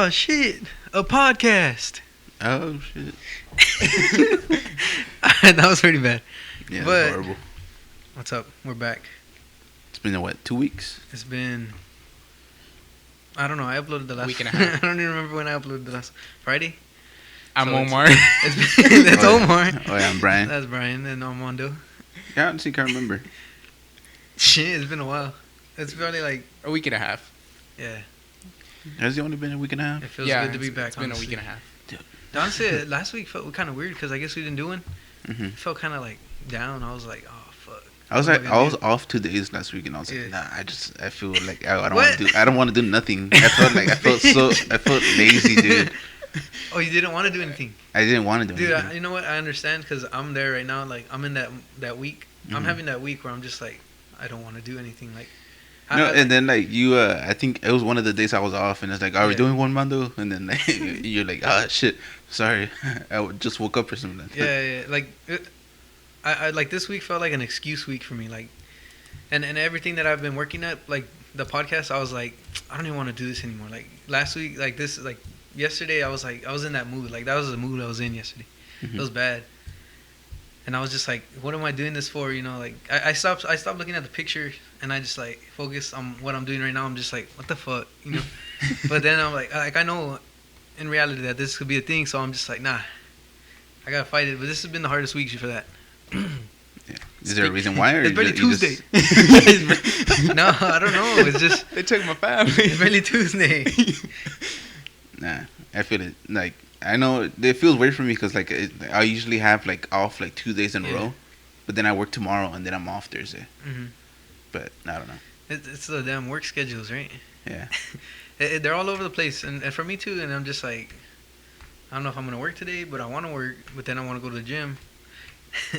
Oh shit! A podcast. Oh shit! That was pretty bad. Yeah, But- that's horrible. What's up? We're back. It's been what, 2 weeks? It's been. I don't know. I uploaded the last Week and a half. I don't even remember when I uploaded the last Friday. I'm So it's- Omar. That's Oh, yeah. Omar. Oh yeah, I'm Brian. That's Brian and Armando. Yeah, I honestly can't remember. Shit, it's been a while. It's probably like A week and a half. yeah. Has it only been a week and a half? It feels Yeah, good to be back. It's been a honestly. week and a half. Honestly, last week felt kind of weird because I guess we didn't do one. hmm It felt kind of like down. I was like, oh fuck. I was What like, am I I was gonna off 2 days last week, and I was like, Yeah. nah, I feel like I don't What? want to do, I don't want to do nothing. I felt I felt lazy, dude. Oh, you didn't want to do anything, I didn't want to do dude. anything. You know what? I understand because I'm there right now. Like I'm in that week. I'm Mhm. having that week where I'm just like, I don't want to do anything. Like, No, and then like you, I think it was one of the days I was off, and it's like, are we Yeah. doing one Mando? And then like, you're like, ah, shit, sorry, just woke up or something. yeah. Like, I like this week felt like an excuse week for me. Like, and everything that I've been working at, like the podcast, I was like, I don't even want to do this anymore. Like last week, like this, like yesterday, I was like, I was in that mood. Like that was the mood I was in yesterday. It Mhm. was bad. And I was just like, what am I doing this for? You know, like I stopped looking at the picture and I just like focus on what I'm doing right now. I'm just like, what the fuck, you know? But then I'm like I know in reality that this could be a thing, so I'm just like, nah, I gotta fight it. But this has been the hardest week for that. Is there a reason why? Or It's barely you just- Tuesday. No, I don't know. It's just They took my family. it's barely Tuesday. Nah, I feel it. Like I know it feels weird for me because like I usually have like off like 2 days in a Yeah. row, but then I work tomorrow and then I'm off Thursday. hmm But I don't know. It's the damn work schedules, right? Yeah. They're all over the place, and for me too. And I'm just like, I don't know if I'm gonna work today, but I want to work. But then I want to go to the gym,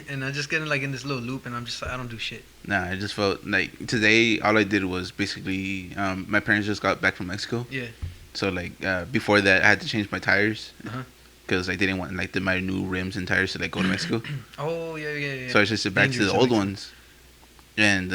and I'm just getting like in this little loop, and I'm just like, I don't do shit. Nah, I just felt like today all I did was basically my parents just got back from Mexico, Yeah. so like before that I had to change my tires Uh-huh. because I didn't want like my new rims and tires to like go to Mexico. Oh yeah. So I just went back to Dangerous the to old Mexico. ones. And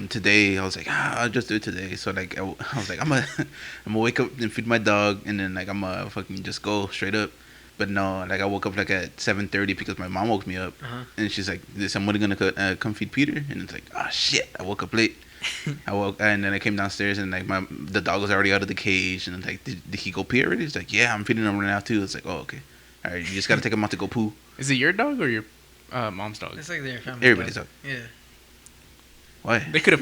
today I was like, I'll just do it today. So like I was like, I'm gonna wake up and feed my dog, and then like I'm gonna fucking just go straight up. But no, like I woke up like at 7:30 because my mom woke me up, Uh-huh. and she's like, "Is somebody gonna come feed Peter?" And it's like, oh shit, I woke up late. And then I came downstairs and like the dog was already out of the cage, and I'm like, did he go pee already? He's like, yeah, I'm feeding him right now too. It's like, oh okay, all right, you just gotta take him out to go poo. Is it your dog or your mom's dog? It's like their family. Everybody's dog. dog. Yeah. Why? They could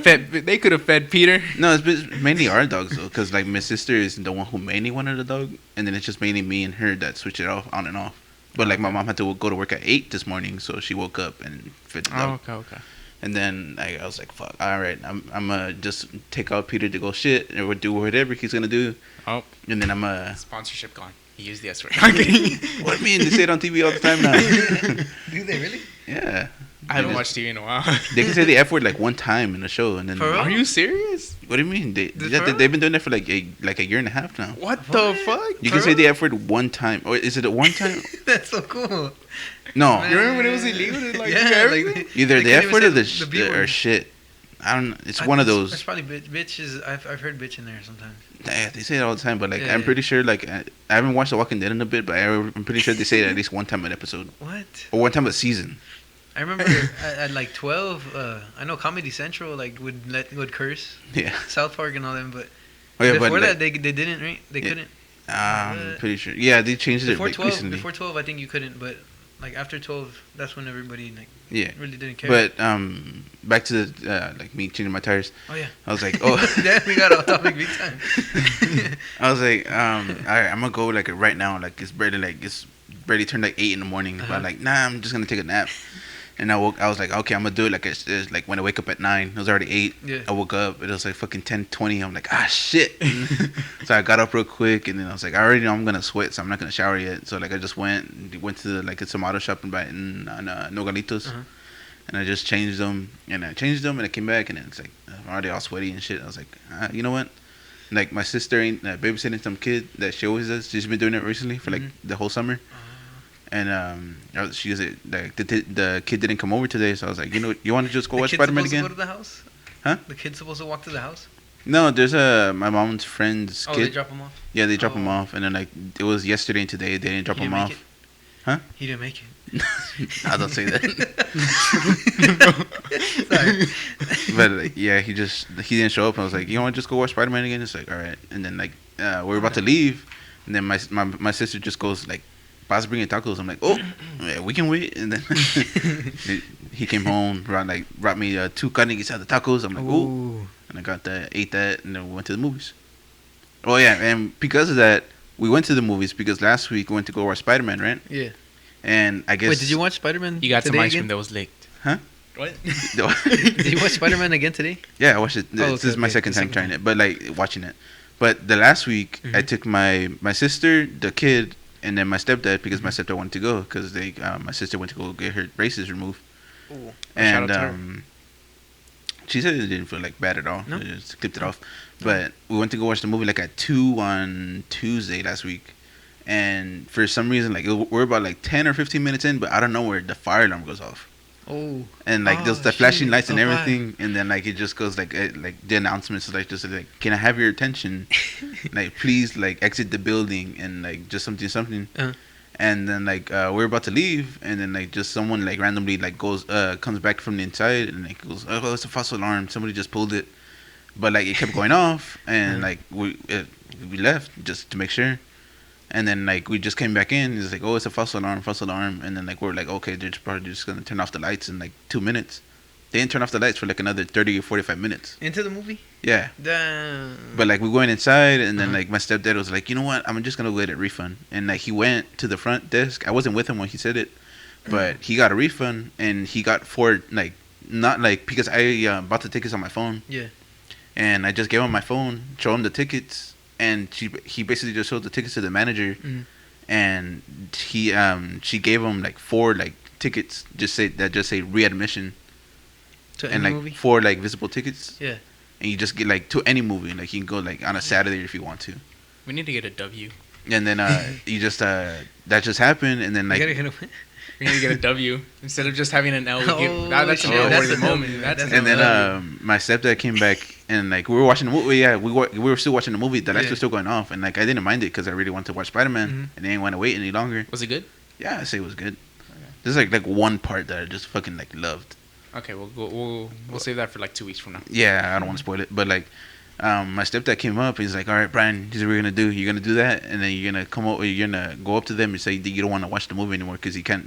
have fed Peter. No, it's mainly our dogs though, because like my sister is the one who mainly wanted a dog, and then it's just mainly me and her that switch it off on and off. But like my mom had to go to work at 8 this morning, so she woke up and fed the dog. Oh, okay. And then I was like, "Fuck, all right, I'm gonna just take out Peter to go shit or do whatever he's gonna do." Oh, And then I'm sponsorship gone. He used the S word. what do you mean? They say it on TV all the time now. Do they really? Yeah, I haven't watched TV in a while. they can say the F word like one time in the show, and then For real? Are you serious? what do you mean? For real? They've been doing that for like a year and a half now. What the What? fuck? You For can say real? the F word one time, or is it a one time? That's so cool. No, Man. You remember when it was illegal to like do Yeah, everything? like, either they the can't F even word or say the B or word. shit. I don't. It's I one of think those. It's probably bitch is. I've heard bitch in there sometimes. Yeah, they say it all the time, but like Yeah, I'm yeah. pretty sure like I haven't watched The Walking Dead in a bit, but I'm pretty sure they say it at least one time an episode What? or one time a season. I remember at like 12. I know Comedy Central like would curse. Yeah. South Park and all them, but Oh yeah, before but that like, they didn't, right? They Yeah. couldn't. I'm pretty sure. Yeah, they changed it Before like 12, recently. before 12, I think you couldn't, but like after 12, that's when everybody like Yeah, really didn't care. but back to the like me changing my tires. Oh yeah. I was like, oh, Damn, we got off topic big time. I was like, all right, I'm gonna go like right now. Like it's barely turned like 8 in the morning. But Uh-huh. I'm like, nah, I'm just gonna take a nap. And I was like, okay, I'm gonna do it like it's like when I wake up at 9. It was already 8. Yeah. I woke up. It was like fucking 10:20. I'm like, shit. So I got up real quick, and then I was like, I already know I'm gonna sweat, so I'm not gonna shower yet. So like I just went to like some auto shop in Nogalitos. Uh-huh. And I just changed them, and I I came back, and then it's like I'm already all sweaty and shit. I was like, you know what? Like my sister ain't babysitting some kid that she always does. She's been doing it recently for like the whole summer. And she was like the kid didn't come over today, so I was like, you know, you want to just go watch The kid's Spider-Man supposed to again? go to the house? Huh? The kid's supposed to walk to the house? No, there's my mom's friend's Oh, kid. they drop them off. Yeah, they drop Oh. him off, and then like it was yesterday and today they didn't drop He him didn't off. make it? Huh? He didn't make it. I don't say that. Sorry. But like, yeah, he didn't show up. I was like, you want to just go watch Spider Man again? It's like, all right. And then like we were about to leave, and then my sister just goes like, "Pa's bringing tacos." I'm like, oh, yeah, we can wait. And then he came home, brought me 2 carne guisada tacos. I'm like, oh, Ooh. and I got that, ate that, and then we went to the movies. Oh yeah, and because of that, we went to the movies because last week we went to go watch Spider Man, right? Yeah. And I guess Wait, did you watch Spider-Man You got some today ice cream again? that was licked. Huh? What? Did you watch Spider-Man again today? Yeah, I watched it. Oh, This okay, is my okay. second The time second trying time. it, but like watching it. But the last week, I Mhm. took my sister, the kid, and then my stepdad because my stepdad wanted to go because my sister went to go get her braces removed, Ooh. and shout out to her. she said it didn't feel like bad at all. No? She just clipped it off. But we went to go watch the movie like at 2 on Tuesday last week. And for some reason, like we're about like 10 or 15 minutes in, but out of nowhere, the fire alarm goes off. Oh. And like Oh, there's the flashing shit. lights and Oh, wow. everything, and then like it just goes like the announcements is like just like, can I have your attention? Like please like exit the building and like just something. Uh-huh. And then like we're about to leave, and then like just someone like randomly like goes comes back from the inside and like goes, oh, it's a false alarm. Somebody just pulled it, but like it kept going off, and like we left just to make sure. And then like we just came back in. It's like, oh, it's a false alarm. And then like we're like, okay, they're probably just gonna turn off the lights in like 2 minutes. They didn't turn off the lights for like another 30 or 45 minutes. Into the movie? Yeah, Damn. but like we went inside, and then Uh-huh. like my stepdad was like, you know what, I'm just gonna go get a refund. And like he went to the front desk. I wasn't with him when he said it, but he got a refund, and he got 4 like not like because I bought the tickets on my phone. Yeah. And I just gave him my phone, show him the tickets, and he basically just showed the tickets to the manager, Mhm. and she gave him like 4 like tickets just say readmission, To and any like movie? 4 like visible tickets. Yeah. And you just get like to any movie, like you can go like on a Saturday if you want to. We need to get a W. And then you just that just happened, and then You like gotta hit him. We need to get a W instead of just having an L. Oh, That's shit, an L that's worthy a W. moment. That's That's an and then L. my stepdad came back, and like we were watching the movie. Yeah, we were still watching the movie. The lights Yeah. were still going off, and like I didn't mind it because I really wanted to watch Spider Man, Mhm. and I didn't want to wait any longer. Was it good? Yeah, I say it was good. There's like one part that I just fucking like loved. Okay, we'll save that for like 2 weeks from now. Yeah, I don't want to spoil it, but like my stepdad came up. He's like, all right, Brian, here's what we're gonna do. You're gonna do that, and then you're gonna come over. You're gonna go up to them and say that you don't want to watch the movie anymore because you can't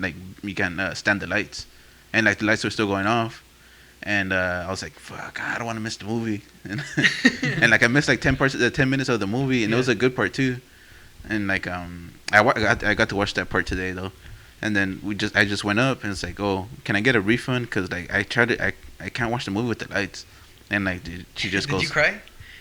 stand the lights, and like the lights were still going off. And I was like, fuck, I don't want to miss the movie. And like I missed like 10 minutes of the movie, and it was a good part too. And like I got to watch that part today though. And then I just went up, and it's like, oh, can I get a refund? Because like I can't watch the movie with the lights. And like dude, she just Did goes, you cry?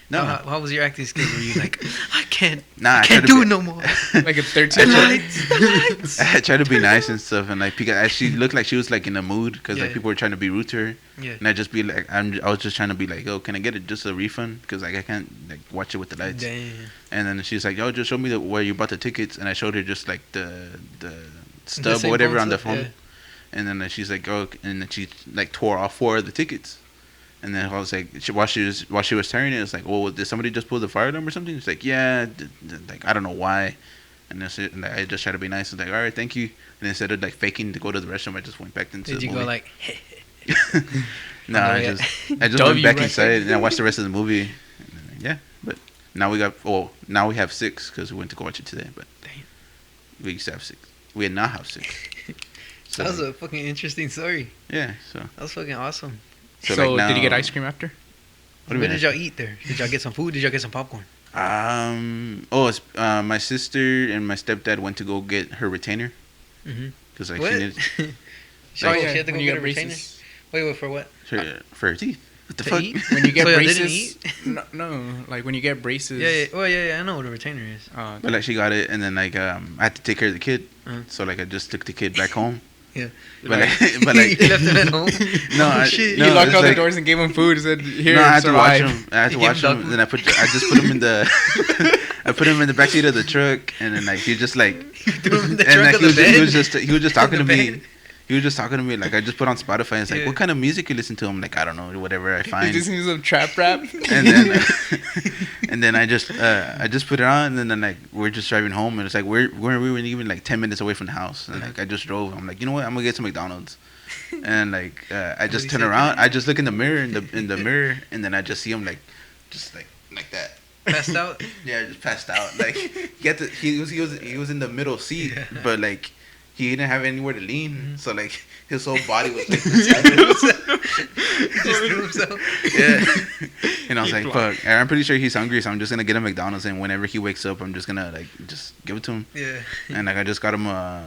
no, How was your acting skills? Were you like, I can't nah, I can't tried to do be- it no more. Like a 13 The year old. lights, the lights. I tried to be nice and stuff, and like because she looked like she was like in a mood because like Yeah. people were trying to be rude to her, Yeah. and I just be like, I was just trying to be like, oh, can I get just a refund? Because like I can't like watch it with the lights. Damn. And then she's like, oh, just show me where you bought the tickets, and I showed her just like the stub same or whatever phone on the stuff, phone. yeah. And then she's like, oh, and then she like tore off 4 of the tickets. And then I was like, while she was tearing it, it's like, well, did somebody just pull the fire alarm or something? It's like, yeah, like I don't know why. And that's it. And I just tried to be nice. It's like, all right, thank you. And instead of like faking to go to the restroom, I just went back into Did the you movie. go like, No, Oh, I yeah. just W went back right inside there. and I watched the rest of the movie. And then, yeah, but now we have 6 because we went to go watch it today. But Damn. we used to have 6. We had not have 6. So that was a fucking interesting story. yeah, so That was fucking awesome. So, like now, did you get ice cream after? What do you What mean? did y'all eat there? Did y'all get some food? Did y'all get some popcorn? It's, my sister and my stepdad went to go get her retainer Mm-hmm. because like What? she needed She Oh, had yeah, to go when you get a get retainer? braces. Wait, for what? for her teeth. What the To fuck? eat? When you get So y'all didn't braces. No, like when you get braces. Yeah, yeah. Well, yeah, I know what a retainer is. But like she got it, and then like I had to take care of the kid, Uh-huh. so like I just took the kid back home. Yeah. But like, but like You left him at home? No, Oh, I- shit. no, you locked it's all the like- doors and gave him food. Said, "Here, no, I had to watch survive." him. I had to You gave watch him dog him. Then I just put him in the I put him in the backseat of the truck, and then like he just like Threw him in the and trunk like of the bed? he was just talking to In the me. bed? he was just talking to me. Like, I just put on Spotify and it's like, Yeah. what kind of music you listen to? I'm like, I don't know, whatever I He's find. listening to some trap rap. And then, and then I just put it on, and then like we're just driving home, and it's like we were even like 10 minutes away from the house, and like I just drove. I'm like, you know what? I'm gonna get some McDonald's, and like I just he turn say? around. I just look in the mirror in the mirror, and then I just see him like that. Passed out. Yeah, just passed out. Like he was in the middle seat, Yeah. but like he didn't have anywhere to lean, Mhm. so like his whole body was like He just threw himself. yeah. And I was like, fuck. I'm pretty sure he's hungry, so I'm just gonna get him McDonald's, and whenever he wakes up, I'm just gonna like just give it to him. Yeah. And like I just got him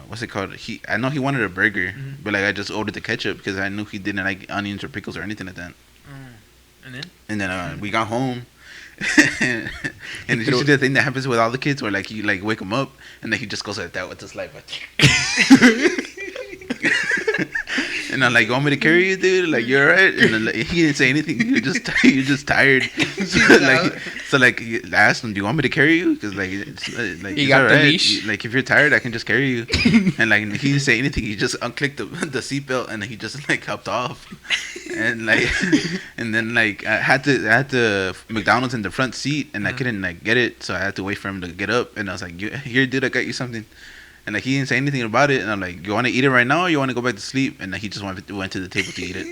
what's it called? I know he wanted a burger, Mhm. but like I just ordered the ketchup because I knew he didn't like onions or pickles or anything like that. And then? And then we got home. And it's usually the thing that happens with all the kids where like you like wake him up and then he just goes like that with his life. And I'm like, you want me to carry you, dude? Like, you're alright? And then, like, he didn't say anything. You're just tired. So like, I asked him, do you want me to carry you? Because like, like You it's got the alright. leash? Like, if you're tired, I can just carry you. And like, he didn't say anything. He just unclicked the seatbelt and he just like hopped off. And like, and then like, I had the McDonald's in the front seat and I couldn't like get it, so I had to wait for him to get up. And I was like, here, dude, I got you something. And like he didn't say anything about it, and I'm like, "You want to eat it right now, or you want to go back to sleep?" And like, he just went to the table to eat it.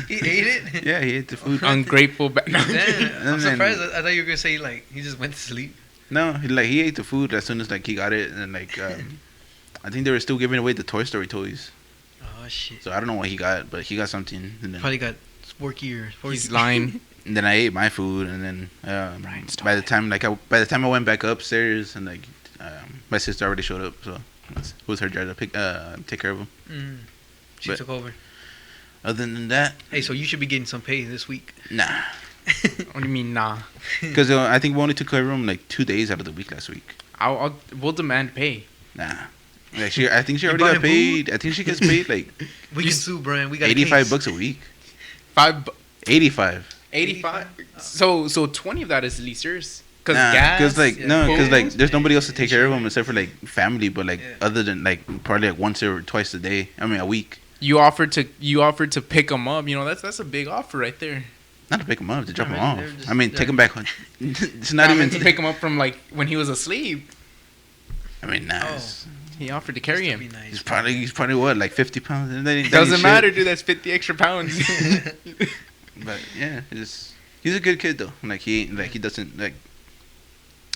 He ate it? Yeah, he ate the food. Ungrateful. Damn, I'm And then- surprised. I thought you were going to say, like, he just went to sleep. No, he ate the food as soon as like he got it, and like I think they were still giving away the Toy Story toys. Oh, shit. So I don't know what he got, but he got something. And then, Probably got Sporky or Sporky. He's lying. and then I ate my food, and then Brian's by the time I went back upstairs, and like my sister already showed up, so it was her job to take care of him. Mm. She But- took over. Other than that, Hey, so you should be getting some pay this week. nah. What do you mean, nah? Because I think we only took care of him like 2 days out of the week last week. We'll demand pay. Nah. Like I think she You already bought got him paid. I think she gets paid like We can sue, Brian. We got 85 bucks a week. 85. 85. So 20 of that is at least yours. Cause Nah, gas. like yeah. no, because like Phones, there's nobody else to maybe take care of him except for like family. But like Yeah. other than like probably like once or twice a day. I mean a week. You offered to pick them up. You know that's a big offer right there. Not to pick him up, to drop Not him really, off. they're just- I mean, they're- take him back. It's not I even. meant to pick him up from like when he was asleep. I mean, nice. He offered to carry That'd him. be nice. He's probably what, like 50 pounds. And that ain't Doesn't shit. matter, dude. That's 50 extra pounds. But yeah, he's a good kid though. Like he doesn't like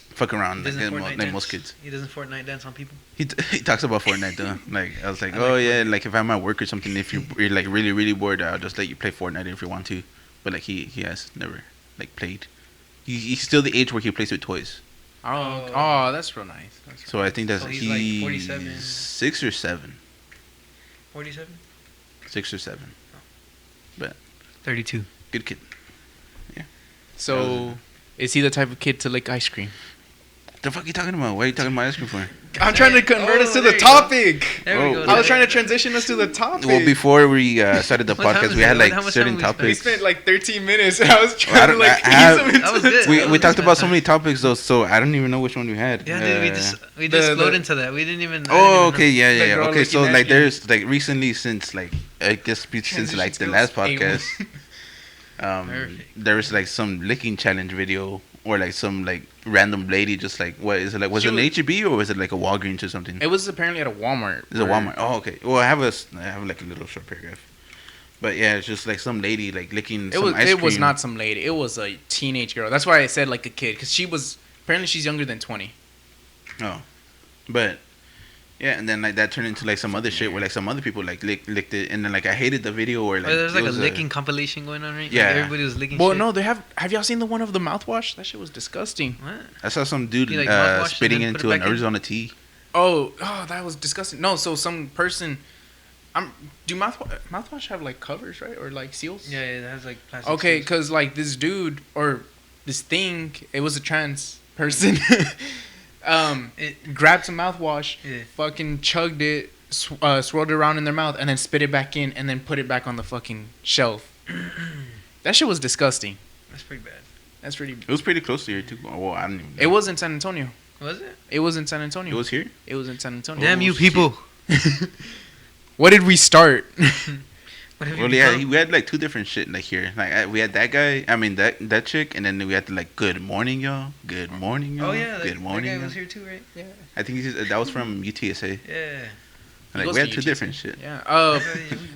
fuck around He like, doesn't like Fortnite most dance? kids. He doesn't Fortnite dance on people. He talks about Fortnite though. Like I was like, I oh like yeah, Fortnite. like if I'm at work or something, if you're like really bored, I'll just let you play Fortnite if you want to. But like he has never like played. He's still the age where he plays with toys. oh, that's real nice. That's So I think that's So he's like he's 47. 6 or 7. 47? 6 or 7. 32. Good kid. So, is he the type of kid to lick ice cream? The fuck you talking about? Why are you talking about ice cream for? I'm trying to convert us to there the you go. topic. There we Oh, go. I was there. trying to transition us to the topic. Well, before we started the What time podcast, is we it? had like How much certain time we we topics. spent like 13 minutes. And I was trying to like I ease have- them into That was good. We That we was talked about so fantastic. many topics though, so I don't even know which one we had. Yeah, dude, we just the- flowed into that. We didn't even. I didn't Oh, even okay, yeah, The yeah, yeah. girl Okay, so looking like at you. there's like recently since like I guess since like the Transition last skills, podcast, Perfect. there was like some licking challenge video or like some like random lady just like what is it like was She it an was- HEB or was it like a Walgreens or something? It was apparently at a Walmart. It's a Walmart. Oh, okay. Well, I have like a little short paragraph, but yeah, it's just like some lady like licking It some was. ice It was cream. not some lady. It was a teenage girl. That's why I said like a kid, because she was apparently she's younger than 20. Oh, but yeah, and then like that turned into like some other shit where like some other people like licked it, and then like I hated the video or like Well, there's it like a was licking compilation going on, right? Yeah. Like, everybody was licking. Well, shit. no, they have. Have y'all seen the one of the mouthwash? That shit was disgusting. What? I saw some dude You, like, mouthwash and spitting then put it into an back in? Arizona tea. Oh, that was disgusting. No, so some person. Do mouthwash have like covers, right, or like seals? Yeah, it has like plastic. Okay, seals. because like this dude or this thing, it was a trans person. Grabbed some mouthwash, Yeah. fucking chugged it, swirled it around in their mouth, and then spit it back in, and then put it back on the fucking shelf. That shit was disgusting. That's pretty bad. That's really. It was pretty close to here too. Oh, well, I don't even know. It was in San Antonio. Was it? It was in San Antonio. It was here. It was in San Antonio. Damn you shit. people! What did we start? What have you Well, yeah, become? we had like two different shit like here. Like we had that guy. I mean that chick, and then we had the, like, good morning, y'all. Good morning, y'all. Oh yeah, Good morning. That guy y'all. was here too, right? Yeah. I think that was from UTSA. Yeah. Like goes we had to two UTSA. different shit. Yeah.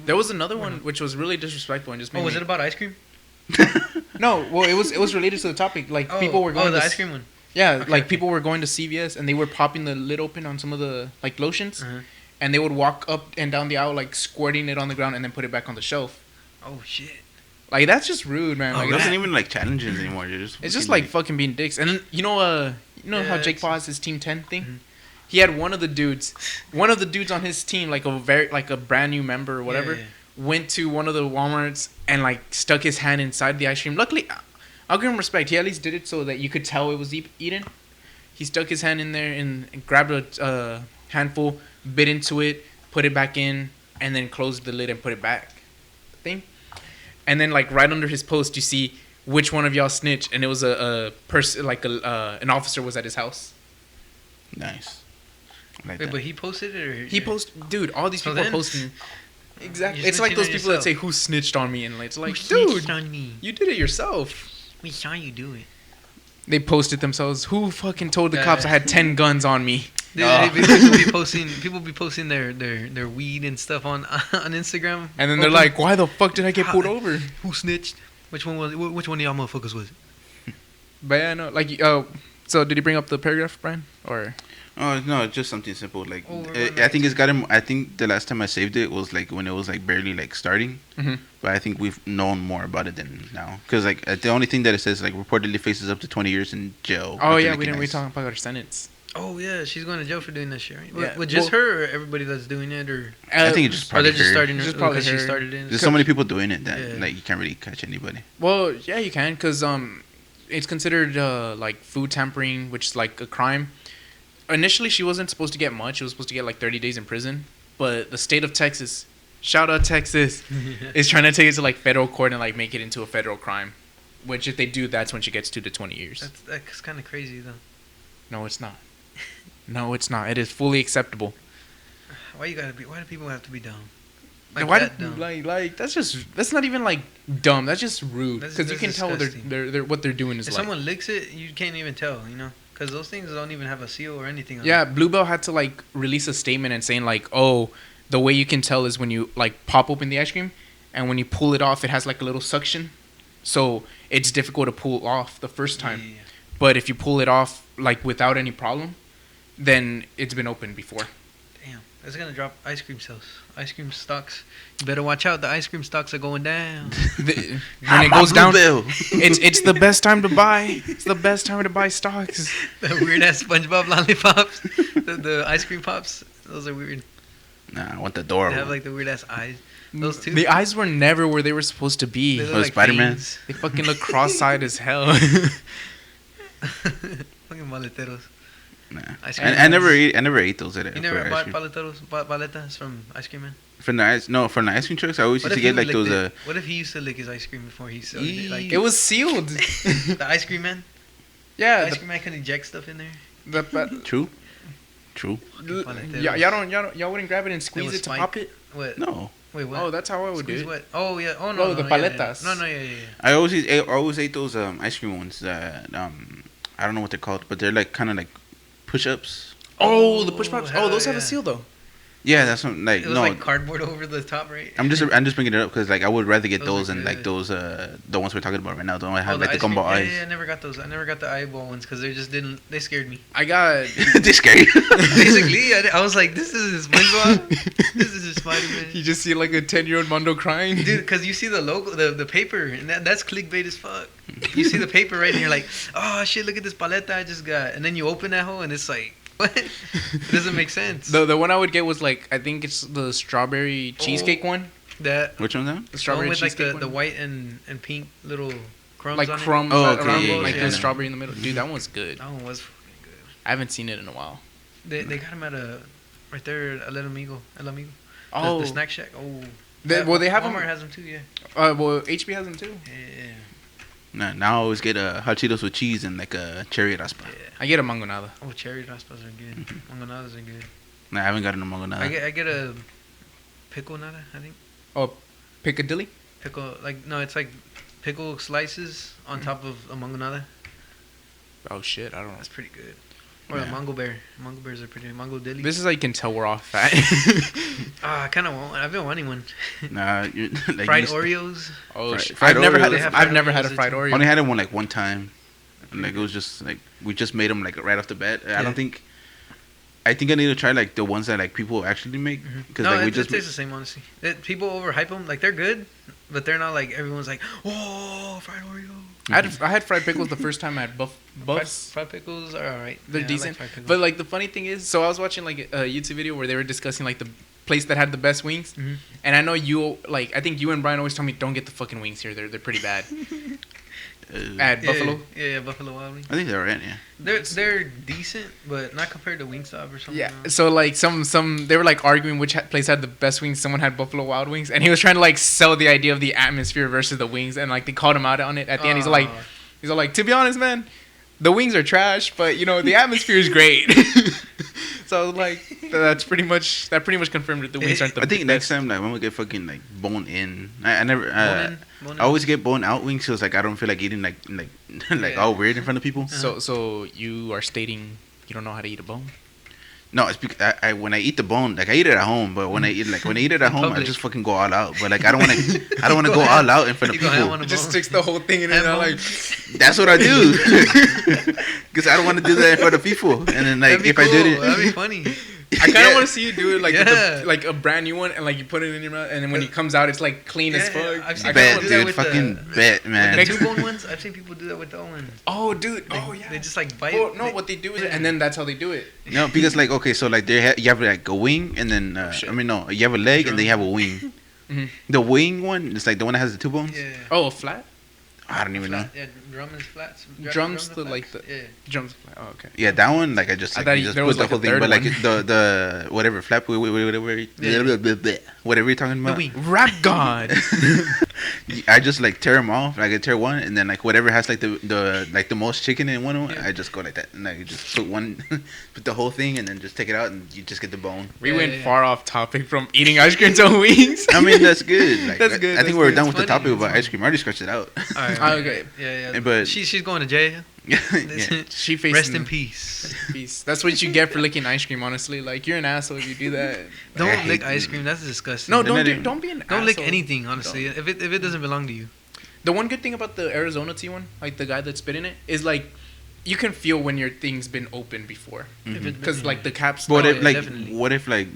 There was another one which was really disrespectful and just made Oh, was me- it about ice cream? No, well, it was related to the topic. Like Oh, people were going the to ice cream one. Yeah, Okay, like okay. people were going to CVS and they were popping the lid open on some of the like lotions, Uh-huh. and they would walk up and down the aisle like squirting it on the ground and then put it back on the shelf. Oh shit. Like that's just rude, man. Oh, Like It wasn't that- even like challenges anymore. You're just it's just fucking, like fucking being dicks. And then you know how Yeah, Jake it's- Paul has his Team 10 thing. Mhm. He had one of the dudes on his team, like a brand new member or whatever, Yeah, went to one of the Walmarts and like stuck his hand inside the ice cream. Luckily, I'll give him respect. He at least did it so that you could tell it was eaten. He stuck his hand in there and grabbed a handful, bit into it, put it back in, and then closed the lid and put it back. Thing. And then like right under his post, you see which one of y'all snitched, and it was a person like an officer was at his house. nice. I like Wait, that. but he posted it or He posted, dude. All these So people are then- posting. Exactly. You're It's like snitching those on people that yourself. say, "Who snitched on me?" And it's like, Who dude, snitched on me? you did it yourself. We saw you do it. They posted themselves. Who fucking told the Yeah. cops I had 10 guns on me? Dude, Oh. people be posting their weed and stuff on on Instagram. And then they're Open- like, "Why the fuck did I get pulled over?" Who snitched? Which one was? Which one of y'all motherfuckers was it? But yeah, no, like, so did he bring up the paragraph, Brian? Or Oh no, it's just something simple. Like Oh, we're I running think it's got him. I think the last time I saved it was like when it was like barely like starting. Mhm. But I think we've known more about it than now. Because like the only thing that it says like reportedly faces up to 20 years in jail. oh Nothing yeah, like we didn't really nice. talk about our sentence. Oh yeah, she's going to jail for doing that shit, right? Yeah, With just well- her or everybody that's doing it, or I think it's just or probably they're just her. starting It's her just probably because she her. started it. There's so many people doing it that Yeah. like you can't really catch anybody. Well, yeah, you can, because it's considered like food tampering, which is like a crime. Initially, she wasn't supposed to get much. She was supposed to get like 30 days in prison. But the state of Texas, shout out Texas, is trying to take it to like federal court and like make it into a federal crime. Which if they do, that's when she gets 2 to 20 years. That's kind of crazy though. No, it's not. No, it's not. It is fully acceptable. Why you gotta be? Why do people have to be dumb? Like, why that do, dumb? like that's not even like dumb. That's just rude. That's- Because you can that's tell disgusting. they're what they're doing is If like. someone licks it, you can't even tell, you know, because those things don't even have a seal or anything. On Yeah, it. Bluebell had to like release a statement and saying like, oh, the way you can tell is when you like pop open the ice cream, and when you pull it off, it has like a little suction, so it's difficult to pull off the first time. Yeah. But if you pull it off like without any problem, then it's been opened before. Damn, it's gonna drop ice cream sales, ice cream stocks. You better watch out. The ice cream stocks are going down. When it goes down, Bluebell. it's the best time to buy. It's the best time to buy stocks. The weird ass SpongeBob lollipops, the ice cream pops. Those are weird. Nah, I want the door. They have like the weird ass eyes. Those two. The eyes were never where they were supposed to be. They They look Oh, like Spider-Man? fiends. fucking look cross-eyed as hell. Fucking paleteros. Nah. Ice cream I never mans. ate. I never ate those at You for never ice bought cream. paleteros, paletas from Ice Cream Man? From the ice cream trucks. I always What used if to he get like licked those. it? What if he used to lick his ice cream before he sold it? Like It was sealed. the Ice Cream Man. Yeah, Ice Cream Man can inject stuff in there. True. True. Y'all wouldn't grab it and squeeze was it to Spike. pop it. What? No. Wait, what? Oh, that's how I would Squeeze do it. what? Oh yeah. Oh no. Oh, no, the no, yeah, paletas. No, no, yeah. I always ate those ice cream ones that I don't know what they're called, but they're like kind of like push-ups. Oh, the push pops. hell Oh, those have yeah. a seal though. Yeah, that's what, like It was no. like cardboard over the top, right? I'm just bringing it up because like I would rather get Those those are than like good. those the ones we're talking about right now. The one that have like the ice cream- gumball eyes. Yeah, I never got those. I never got the eyeball ones because they scared me. I got. They scare you. Basically, I was like, this is SpongeBob. This is Spider-Man. You just see like a 10-year-old Mondo crying. Dude, because you see the logo, the paper, and that's clickbait as fuck. You see the paper, right, and you're like, oh shit, look at this paleta I just got. And then you open that hole, and it's like, what? It doesn't make sense. The one I would get was like, I think it's the strawberry cheesecake one. That Which one's that? The the one strawberry with like cheesecake the one. white and pink little crumbs Like on crumbs Oh, around okay, it, yeah, like yeah, the yeah. strawberry in the middle. Dude, that one's good. it. That one was fucking good. I haven't seen it in a while. They got them at right there at El Amigo. Oh, The snack shack. Oh. they have Walmart them. has them too, yeah. Well, HB has them too. Yeah. Nah, now I always get hot Cheetos with cheese and like a cherry raspa. Yeah. I get a mangonada. Oh, cherry raspas are good. Mangonadas are good. Nah, I haven't gotten a mango I get a pickle nata, I think. Oh, Piccadilly. Pickle, like, no, it's like pickle slices on top of a mango nata. Oh shit, I don't know. That's pretty good. Or Yeah. a mango bear. Mango bears are pretty. Mango dilly. This is how you can tell we're off fat. I kind of want one. I've been wanting one. Nah, you're, like, Fried you Oreos. Oh, fried I've never Oreos. had. They have I've fried never Oreos had a too. fried Oreo. only had it one time. And, like, it was just like we just made them like right off the bat. I Yeah. don't think. I think I need to try like the ones that like people actually make because No, like we it just tastes the same, honestly. People overhype them. Like, they're good, but they're not like everyone's like, oh, fried Oreo. I had fried pickles the first time I had buffs. Fried pickles are alright. They're Yeah, I like decent. fried pickles. But like the funny thing is, so I was watching like a YouTube video where they were discussing like the place that had the best wings, Mhm. and I know you like I think you and Brian always tell me don't get the fucking wings here. They're pretty bad. At Yeah, Buffalo. Yeah, Buffalo Wild Wings. I think they're right. Yeah. They're decent, but not compared to Wingstop or something. Yeah. else. So like some they were like arguing which place had the best wings. Someone had Buffalo Wild Wings, and he was trying to like sell the idea of the atmosphere versus the wings, and like they called him out on it at the end. He's like, to be honest, man, the wings are trash, but you know the atmosphere is great. So I was like, that pretty much confirmed that the wings aren't the I think best. next time like when we get fucking like bone in. I never. Bone in. I always get bone out wings, so it's like I don't feel like eating like Yeah. all weird in front of people. So you are stating you don't know how to eat a bone? No, it's because I when I eat the bone, like I eat it at home, but when I eat it at home, I public. just fucking go all out. But like I don't want to go all out in front of You go ham people. on a Just bone. sticks the whole thing in it. Ham And I'm bone. like, That's what I do. Because I don't want to do that in front of people. And then like That'd be if I did cool. That'd be funny. I kind of Yeah. want to see you do it like with Yeah. like a brand new one, and like you put it in your mouth, and then when it comes out, it's like clean as Yeah, fuck. I've seen I people kinda Bet, do that wanna- dude, with fucking the- bet, man. The 2 bone ones. I've seen people do that with the ones. Oh, dude. They, Oh, yeah. They just like bite. Well, no, what they do is, and then that's how they do it. No, because like okay, so like you have like a wing, and then shit. I mean no, you have a leg, and then you have a wing. Mhm. The wing one is like the one that has the 2 bones. Yeah. Oh, a flat? I don't even know. Flat, yeah, drum is flats. Drums are the, like, flats. the- Yeah. Drums. Oh, okay. Yeah, that one like I just I like thought you just there put was, the like, whole a thing, third but like one. the whatever flap whatever whatever you're talking The about. wing. Rap God. I just like tear them off. Like I tear one, and then like whatever has like the most chicken in one, Yeah. I just go like that, and like just put one, put the whole thing, and then just take it out, and you just get the bone. We Yeah, went yeah, yeah. far off topic from eating ice cream to wings. I mean that's good. Like, That's good, I think that's we're good. done It's with the funny, topic it's about funny. ice cream. I already scratched it out. All right. Oh, okay. Yeah, yeah. But- she's going to jail. yeah. She faced Rest in peace. peace. That's what you get for licking ice cream. Honestly, like you're an asshole if you do that. I Don't hate lick ice them. cream. That's disgusting. No, They're not even- don't be an Don't lick asshole. anything. Honestly, if it doesn't belong to you. The one good thing about the Arizona tea one, like the guy that spit in it, is like you can feel when your thing's been open before, Mhm. If it- because like the caps. But Oh, if yeah, like definitely. what if like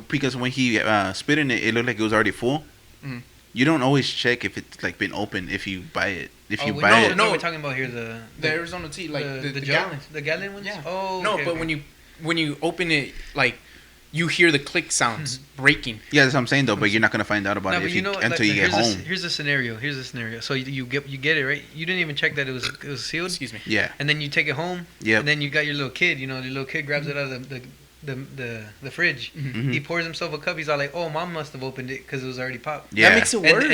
because when he spit in it, it looked like it was already full. Mhm. You don't always check if it's like been open if you buy it. If you Oh, buy no, it, no, we're talking about here the Arizona tea, like the jar- gallons. the gallon ones. Yeah. Oh, No, okay, but okay. when you open it, like you hear the click sounds breaking. yeah, that's what I'm saying though. But you're not gonna find out about No, it but if you know, until you get here's home. here's the scenario. Here's the scenario. So you get it right. You didn't even check that it was sealed, Excuse me. Yeah, and then you take it home. Yep. And then you got your little kid. You know, the little kid grabs it out of the fridge. Mhm. He pours himself a cup. He's all like, "Oh, mom must have opened it because it was already popped." yeah. That makes it worse.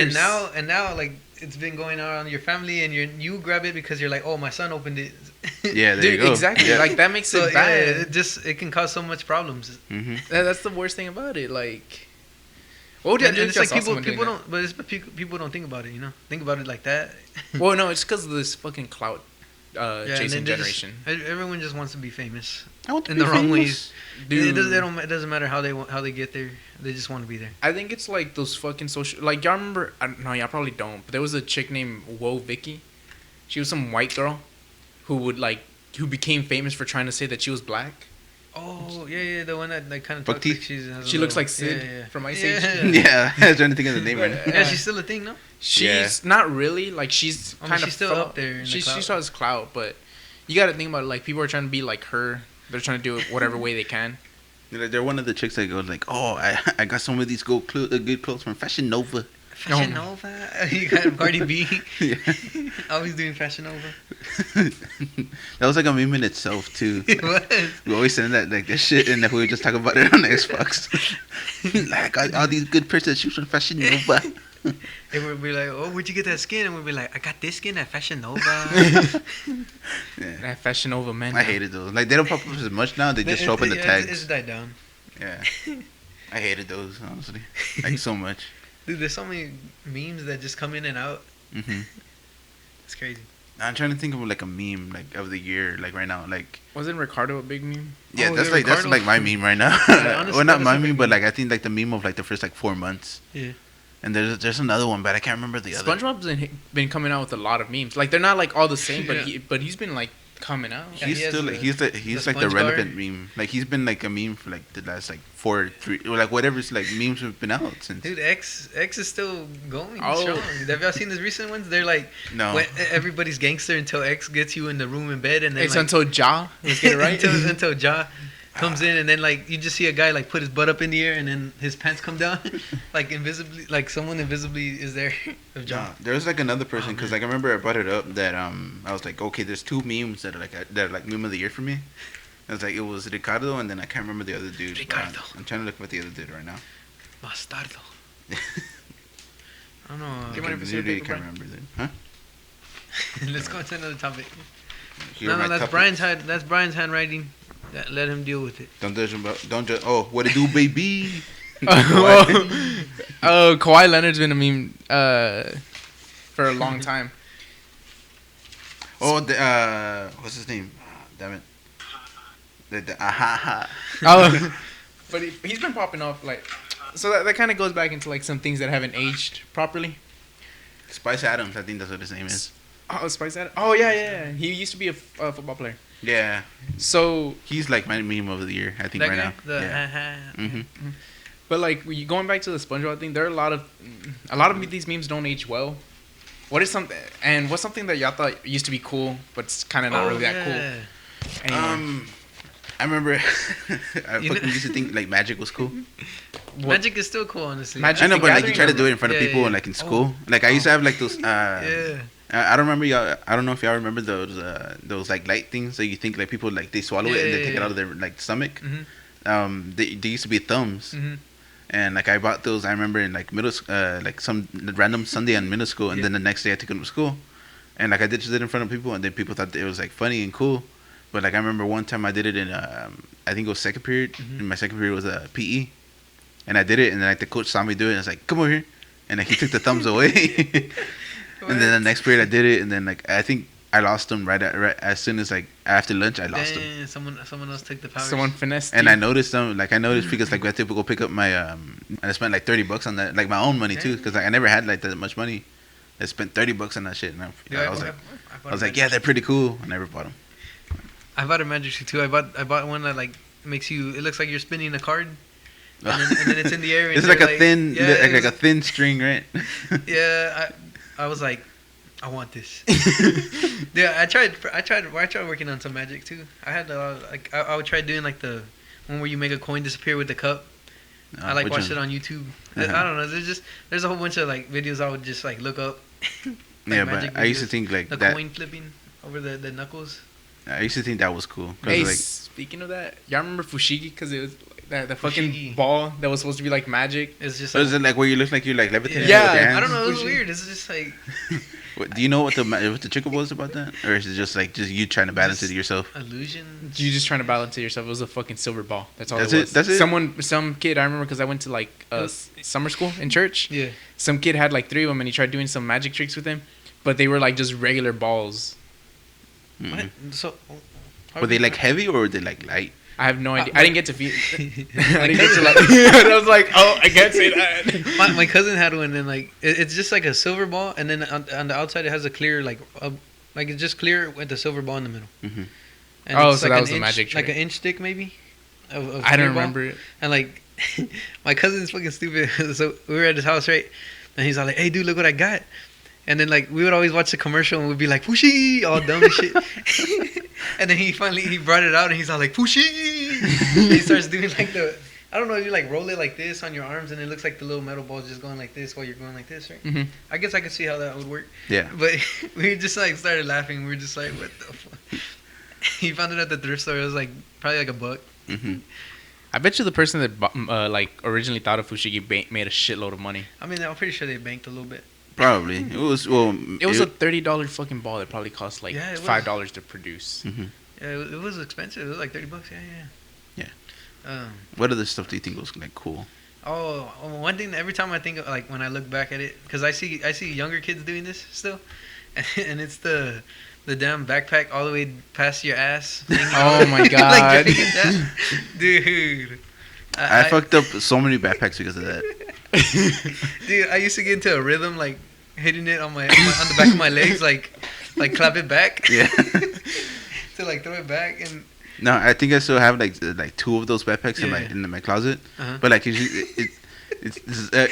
And now like it's been going on in your family, and you grab it because you're like, "Oh, my son opened it." Yeah, there Dude, you go. exactly. Yeah. Like that makes So it yeah, bad. it can cause so much problems. Mhm. That's the worst thing about it. Like, what would And you do it's if like y'all saw someone doing people that? don't, but it's people don't think about it. You know, think about it like that. Well, no, it's because of this fucking clout Yeah, and chasing then they just- generation. everyone just wants to be famous I want to in be the wrong famous. ways. Dude. It doesn't matter how they get there. They just want to be there. I think it's like those fucking social. Like y'all remember? No, y'all probably don't. But there was a chick named Whoa Vicky. She was some white girl who became famous for trying to say that she was black. Oh yeah, the one that kind of Buck talks like teeth? she Looks like Sid from Ice Age. Yeah, I was trying to think of the name right now. Yeah, she's still a thing, no? She's not really like she's I mean, kind of she's still up there in the She clout. still has clout, but you got to think about it. Like people are trying to be like her. They're trying to do it whatever way they can. They're one of the chicks that goes like, "Oh, I got some of these good clothes from Fashion Nova." Fashion Nova. You got Cardi B. Yeah. Always doing Fashion Nova. That was like a meme in itself too. What? We always send that like this shit, and then we would just talk about it on Xbox. Like I got all these good pairs of shoes from Fashion Nova. They would be like, "Oh, where'd you get that skin?" And we'd be like, "I got this skin at Fashion Nova." Yeah. That Fashion Nova man. I hated those. Like they don't pop up as much now. They just show up in the tags. It's died down. Yeah. I hated those honestly, like so much. Dude, there's so many memes that just come in and out. Hmm. It's crazy. I'm trying to think of like a meme like of the year, like right now, like Wasn't Ricardo a big meme? yeah, Oh, that's yeah, like that's Ricardo. like my meme right now. Yeah, honestly, Well, not that is my a meme, big but meme. like I think like the meme of like the first like 4 months. Yeah. And there's another one, but I can't remember the other. SpongeBob's been coming out with a lot of memes. Like they're not like all the same, but Yeah. he's been like coming out. Yeah, He's he has still like he's like the sponge relevant bar. meme. Like he's been like a meme for like the last like 3 or like whatever's like memes have been out since. Dude, X is still going Oh. strong. Have y'all seen these recent ones? They're like, No. when everybody's gangster until X gets you in the room in bed, and then It's like, until Ja. Let's get it right. until Ja comes in, and then like you just see a guy like put his butt up in the air, and then his pants come down, like invisibly, like someone invisibly is there of Ja. There was like another person Oh, because man. like I remember I brought it up that I was like, okay, there's 2 memes that are like meme of the year for me. I was like, it was Ricardo, and then I can't remember the other dude. Ricardo. I'm trying to look what the other dude right now. Bastardo. I don't know. You I want to literally paper, can't Brian? remember that. Huh? Let's go into another topic. Here No, are my that's topics. That's Brian's handwriting. Let him deal with it. Don't judge about. Don't judge. Oh, what it do, baby? Oh, Kawhi Leonard's been a meme for a long time. Oh, what's his name? Damn it. The ha. Oh, but he's been popping off like. So that kind of goes back into like some things that haven't aged properly. Spice Adams, I think that's what his name is. Oh, Spice Adams. Oh yeah. He used to be a football player. Yeah, So, he's like my meme of the year. I think That right guy? now. The Yeah. hmm but like going back to the SpongeBob thing, there are a lot of these memes don't age well. What's something that y'all thought used to be cool, but it's kind of not really that cool anymore? I remember I You fucking know- used to think like magic was cool. Magic is still cool, honestly. Magic I know, the but like you Gathering try to or- do it in front of Yeah, people yeah. and like in school. Like I used to have like those. Yeah. I don't remember y'all. I don't know if y'all remember those like light things that you think like people like they swallow it and they take it out of their like stomach. Mm-hmm. They used to be thumbs. Mm-hmm. And like I bought those, I remember in like like some random Sunday in middle school, and Yeah. then the next day I took them to school, and like I did it in front of people, and then people thought it was like funny and cool, but like I remember one time I did it in I think it was second period, Mhm. and my second period was PE, and I did it, and then like the coach saw me do it, and I was like, come over here, and like he took the thumbs away, and then the next period I did it, and then like I think I lost them right as soon as like after lunch I lost them. Damn, someone else took the power. Someone finessed And you. I noticed them, like I noticed because like we had to go pick up my and I spent like $30 on that, like my own money too, because like I never had like that much money. I spent $30 on that shit, and I was like, yeah, they're pretty cool. I never bought them. I bought a magic trick too. I bought one that like makes you. It looks like you're spinning a card, and then it's in the air. And It's like you're a thin, yeah, like it's- a thin string, right? Yeah, I was like, I want this. Yeah, I tried working on some magic too. I had like I would try doing like the one where you make a coin disappear with the cup. I like Which watched one? it on YouTube. Uh-huh. I don't know. There's a whole bunch of like videos I would just like look up. Like Yeah, magic but I used to videos. think like The that. coin flipping over the knuckles. I used to think that was cool. 'cause, Hey, like, speaking of that, y'all remember Fushigi? Because it was like the fucking Fushigi. ball that was supposed to be like magic. It's just so is it like where you look like you're like levitating? Yeah, with your hands? I don't know. It was Fushigi. weird. It's just like Do you know what the trick was about that, or is it just like you trying to balance it Just- yourself? illusion. You just trying to balance it yourself. It was a fucking silver ball. That's all That's it it? was. That's it? Some kid I remember because I went to like summer school in church. Yeah. Some kid had like 3 of them and he tried doing some magic tricks with them, but they were like just regular balls. Mhm. What? So. Were they like heavy or were they like light? I have no idea. my- I didn't get to feel. I didn't get to like. I was like, oh, I can't say that. my cousin had one, and like it's just like a silver ball, and then on the outside it has a clear like it's just clear with the silver ball in the middle. Mm-hmm. And Oh, it's so like that an was a inch, magic like trick. an inch thick maybe. Of I clear don't ball. remember it. And like my cousin's fucking stupid. So we were at his house, right? And he's all like, "Hey, dude, look what I got." And then like we would always watch the commercial and we'd be like, "Fushi," all dumb and shit. And then he brought it out and he's all like, "Fushi." He starts doing like I don't know, you like roll it like this on your arms and it looks like the little metal ball's just going like this while you're going like this, right? hmm I guess I could see how that would work. Yeah. But we just like started laughing. We were just like, "What the fuck?" He found it at the thrift store. It was like probably like $1. Mm-hmm. I bet you the person that like originally thought of Fushigi made a shitload of money. I mean, I'm pretty sure they banked a little bit. Probably. It was It was a $30 fucking ball that probably cost like Yeah, it was. $5 to produce. Mhm. Yeah, it was expensive. It was like $30. Yeah. What other stuff do you think was like cool? Oh, one thing. Every time I think of, like when I look back at it, because I see younger kids doing this still, and it's the damn backpack all the way past your ass. Oh my Like, God. dragging that. Dude. I fucked up so many backpacks because of that. Dude, I used to get into a rhythm, like hitting it on on the back of my legs, like clap it back. Yeah. To like throw it back and. No, I think I still have like two of those backpacks Yeah. in my closet. Uh-huh. But like it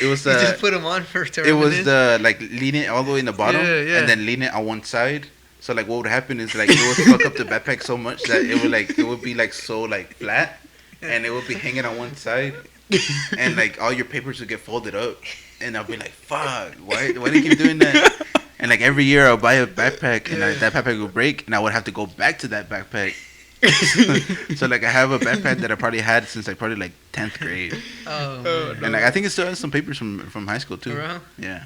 was You just put them on for. it was the like lean it all the way in the bottom Yeah. and then lean it on one side. So like what would happen is like it would fuck up the backpack so much that it would be like so like flat and it would be hanging on one side and like all your papers would get folded up and I'll be like fuck why do you keep doing that? And like every year I'll buy a backpack and that backpack would break and I would have to go back to that backpack. So like I have a backpack that I probably had since like probably like 10th grade. Oh. And like I think it still has some papers from high school too. Around? Yeah.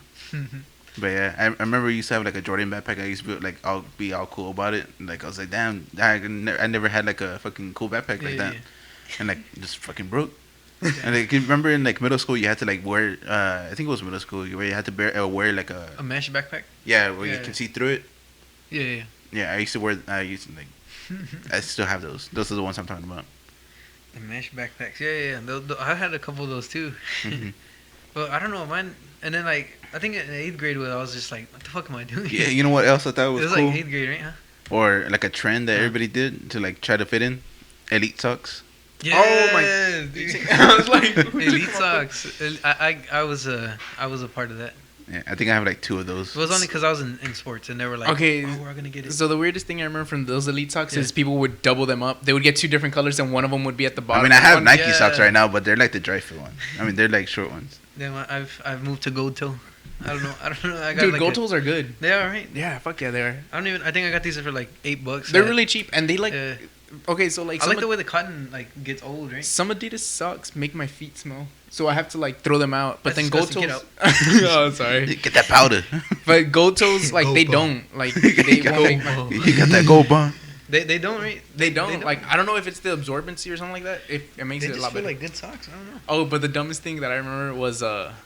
But yeah, I remember I used to have like a Jordan backpack. I used to be all cool about it. Like I was like, damn, I never had like a fucking cool backpack like that, and like just fucking broke. And like, you remember in like middle school, you had to like wear, I think it was middle school, where you had to wear like A mesh backpack. where you Yeah. can see through it. Yeah. Yeah, I used to like, I still have those. Those are the ones I'm talking about. The mesh backpacks. Yeah. I had a couple of those too. Mhm. But I don't know, mine. And then like I think in 8th grade, I was just like, what the fuck am I doing? Yeah, you know what else I thought It was was cool? like 8th grade, right? Huh? Or like a trend that everybody did to like try to fit in? Elite socks. Oh my- dude. I was like, Elite socks. I was a part of that. Yeah, I think I have like two of those. It was only because I was in sports and they were like, Okay, oh, we're gonna get it. So the weirdest thing I remember from those elite socks Yeah. is people would double them up. They would get two different colors, and one of them would be at the bottom. I mean, I have One- Nike Yeah. socks right now, but they're like the dry fit ones. I mean, they're like short ones. Then I've moved to gold toe. I don't know. I got Dude, like gold toes are good. They are right. Yeah, fuck yeah, they are. I don't even. I think I got these for like $8. They're really cheap, and they like. Yeah. Okay, so like I some, like the way the cotton like gets old, right? some Adidas socks make my feet smell, so I have to like throw them out. But That's then gold disgusting. toes. Get Oh, sorry. Get that powder. But gold toes, like they Go don't like they Go won't make my, bone. You got that gold bond. They don't right. they don't like. I don't know if it's the absorbency or something like that. If it makes They it a just lot feel better. like good socks. I don't know. Oh, but the dumbest thing that I remember was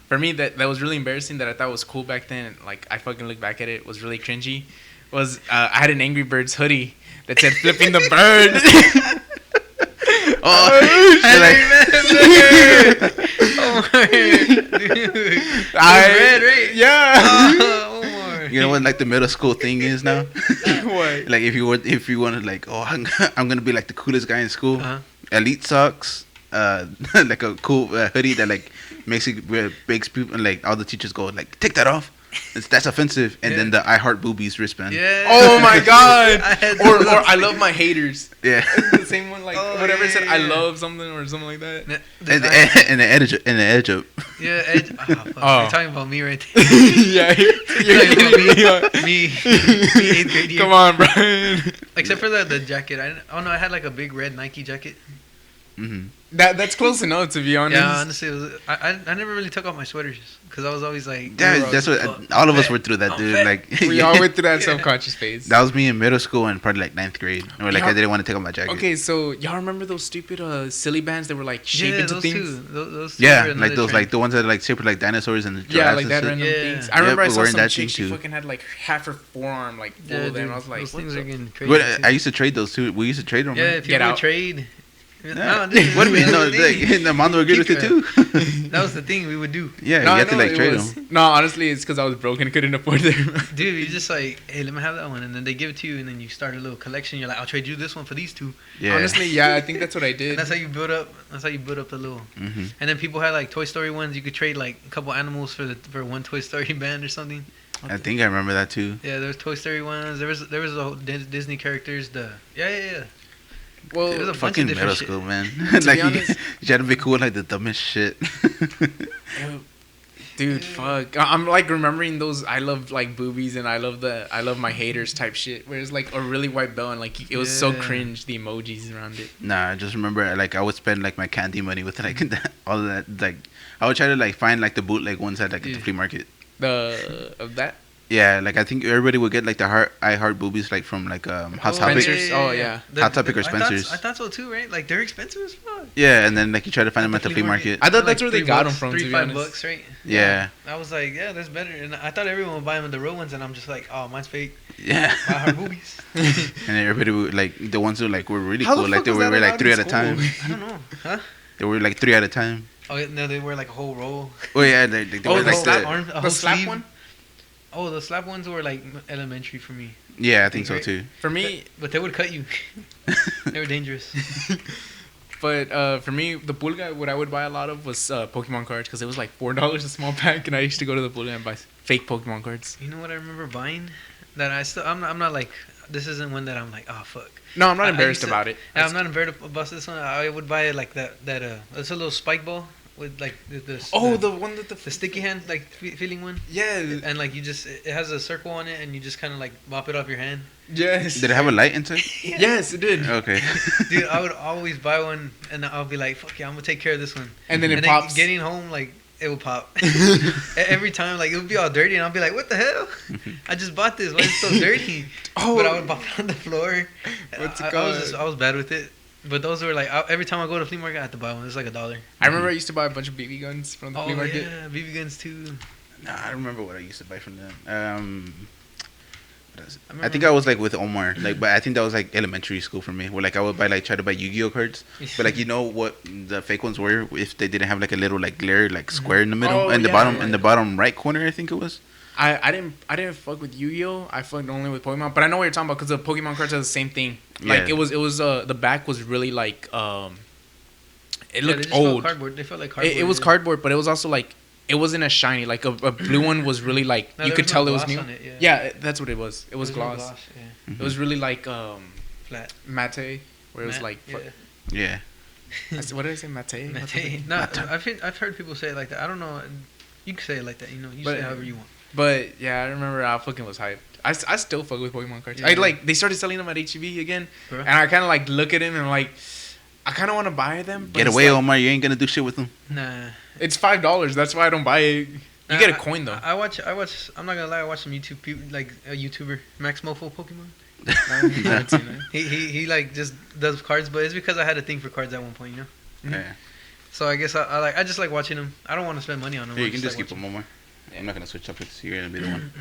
for me that was really embarrassing that I thought was cool back then. Like I fucking look back at it, was really cringy. Was I had an Angry Birds hoodie that said "Flipping the Bird." Oh, Oh my dude. I red, right? Yeah. Oh, one more. you know what like the middle school thing is now? What? Like if you want to like, oh, I'm gonna be like the coolest guy in school. Uh-huh. Elite socks, like a cool hoodie that like makes people like all the teachers go like, take that off. That's offensive. And then the I Heart Boobies wristband. Yeah. Oh my god. I had or those. I love my haters. Yeah. The same one, like Oh, whatever yeah, said I yeah. love something or something like that. And the edge up. Yeah, Edge. Oh, fuck. Oh. You're talking about me right there. Yeah, you're Talking about kidding me. me, 8th grade year. Come on, Brian. Except for the jacket. Oh no, I had like a big red Nike jacket. Mm-hmm. That's close enough, to be honest. Yeah, honestly, it was, I never really took off my sweaters because I was always like, Yeah, bro, that's what oh, all of us fat. were through that, I'm dude. fat. Like We all went through that self-conscious phase. that was me in middle school and probably like 9th grade. Or like Yeah. I didn't want to take off my jacket. Okay, so y'all remember those stupid silly bands that were like shaped Yeah, into those things? two. Those two Yeah, were like another those, trend. like the ones that are like shaped like dinosaurs and Yeah, giraffes like and that shit. random Yeah. things. I Yep, remember I we're saw wearing some that chick, thing she too. fucking had like half her forearm like full, Yeah, and dude, I was like, those what things the- are getting crazy. But too. I used to trade those too. We used to trade them. Yeah, man. if Get people would out. trade. Yeah. No, dude, What do you mean? No, that was the thing. the Mondo agreed with it too. That was the thing we would do. Yeah, No, you I have to know like it trade was- them. No, honestly, it's because I was broke and couldn't afford them. Dude, you just like, hey, let me have that one, and then they give it to you, and then you start a little collection. You're like, I'll trade you this one for these two. Yeah. Honestly, yeah, I think that's what I did. And that's how you build up. That's how you build up the little. Mm-hmm. And then people had like Toy Story ones. You could trade like a couple animals for one Toy Story band or something. I think I remember that too. Yeah, there was Toy Story ones. There was the whole Disney characters. Yeah. Well, It was a bunch Fucking of different middle shit. school, man. To like be honest- you had to be cool with like the dumbest shit. dude, fuck. I'm like remembering those. I love like boobies and I love my haters type shit. Where it's like a really white belt and like it was so Yeah. cringe the emojis around it. Nah, I just remember like I would spend like my candy money with like all of that. Like I would try to like find like the bootleg ones at like at the Dude. flea market. The of that. Yeah, like I think everybody would get like the I Heart Boobies like from like Hot Topic. Spencer's? Oh, yeah. Hot Topic or Spencer's. I thought so too, right? Like they're expensive as fuck. Yeah, and then like you try to find them at the flea market. I thought Like that's where they $3, got them from, to be $5, honest. right? Yeah, I was like, yeah, that's better. And I thought everyone would buy them the real ones, and I'm just like, oh, mine's fake. yeah. My heart boobies. And everybody would like the ones who like were really How the cool. Like fuck they was were that like allowed 3 in at a time. school? I don't know, huh? They were like 3 at a time. Oh yeah, no, they wear like a whole roll. Oh yeah, they Oh, were the like slap the, arm, a The whole slap sleeve. one? Oh, the slap ones were like elementary for me. yeah, I think so Right? too. For me, But they would cut you. They were dangerous. but for me, the Pulga, what I would buy a lot of was Pokemon cards because it was like $4 a small pack, and I used to go to the Pulga and buy fake Pokemon cards. You know what I remember buying? That I still, I'm not like, this isn't one that I'm like, oh fuck. No, I'm not I embarrassed used to- about it. I'm not embarrassed about this one. I would buy it like that it's a little spike ball with like The one that the sticky hand like feeling one. Yeah. And like you just, it has a circle on it, and you just kind of like mop it off your hand. Yes. Did it have a light inside? Yes, it did. Okay. Dude, I would always buy one, and I'll be like, fuck yeah, I'm gonna take care of this one. And then it And pops. getting home, like, it will pop. Every time, like, it would be all dirty, and I'll be like, what the hell? I just bought this. Why is it so dirty? Oh. But I would pop it on the floor. What's it I was bad with it. But those were like, every time I go to flea market, I have to buy one. It's like $1. I remember I used to buy a bunch of BB guns from the Oh, flea market. yeah, BB guns too. Nah, I remember what I used to buy from them. What is it? I remember- think I was like with Omar, like, but I think that was like elementary school for me, where like I would try to buy Yu-Gi-Oh cards, but like you know what the fake ones were if they didn't have like a little like glare like square in the middle Oh, and yeah. in the bottom right corner, I think it was. I didn't fuck with Yu-Gi-Oh. I fucked only with Pokemon, but I know what you're talking about because the Pokemon cards are the same thing. Like Yeah. it was the back was really like it Yeah, they looked just felt old. cardboard. They felt like cardboard. It was yeah. cardboard, but it was also like it wasn't as shiny. Like a blue one was really like No, you there could was no tell it was gloss new. on it, yeah. Yeah, that's what it was. It was There no gloss. yeah. It was really like Flat. mate, where it was Matte, like yeah. Yeah. what did I say, mate? Mate. No, I've heard people say it like that. I don't know. You can say it like that. You know, you But- say however you want. But yeah, I remember I fucking was hyped. I still fuck with Pokemon cards. Yeah. I like they started selling them at HEB again, Bro. and I kind of like look at them and like I kind of want to buy them. But Get it's away, like, Omar! You ain't gonna do shit with them. Nah. It's $5. That's why I don't buy it. You Nah, get a coin though. I watch. I'm not gonna lie. I watch some YouTube people, like a YouTuber, Max Mofo Pokemon. I haven't seen it. He like just does cards, but it's because I had a thing for cards at one point, you know. Mhm. Yeah. So I guess I just like watching them. I don't want to spend money on them. Here, I you can just like keep watching them, Omar. I'm not gonna switch topics. You're gonna be the one.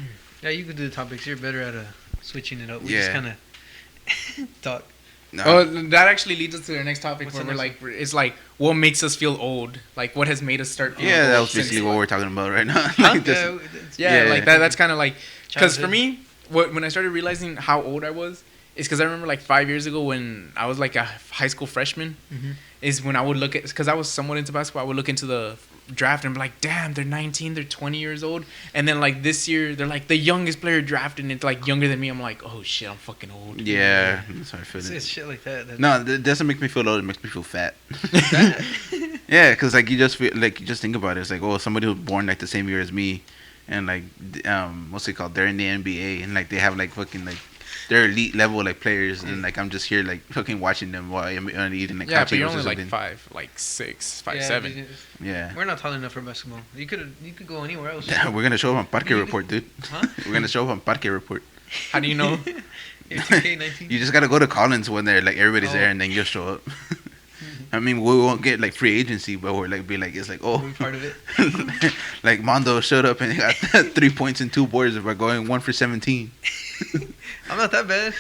Yeah, you could do the topics. You're better at switching it up. We just Yeah. kind of talk. No. Oh, that actually leads us to our next topic What's where the we're next like, it's like what makes us feel old, like what has made us start. Feeling yeah, that old was since- basically what we're talking about right now. Huh? Like, just- Yeah, Yeah. like that. That's kind of like because for Childhood. me, when I started realizing how old I was, is because I remember like 5 years ago when I was like a high school freshman, Mhm. is when I would look at because I was somewhat into basketball. I would look into the draft and be like, damn, they're 19, they're 20 years old, and then like this year they're like the youngest player drafted, and it's like younger than me. I'm like, oh shit, I'm fucking old. yeah, that's how I feel. It's shit like that. No, it doesn't make me feel old. It makes me feel fat. Yeah, because like you just feel like you just think about it. It's like, oh, somebody who was born like the same year as me, and like what's it called? They're in the NBA, and like they have like fucking like they're elite level like players, and like I'm just here like fucking watching them while I'm eating like Yeah, hot but you're Cheetos or only like something. 5, like 6, 5, Yeah, 7. dude, Yeah. We're not tall enough for basketball. You could go anywhere else. Yeah, we're gonna show up on Parque Report, dude. Huh? We're gonna show up on Parque Report. How do you know? You're 2K19. You just gotta go to Collins when they're like everybody's Oh. there, and then you'll show up. I mean, we won't get like free agency, but we're like be like it's like, oh, We're part of it. like Mondo showed up and he got 3 points and 2 boards by going 1 for 17. I'm not that bad.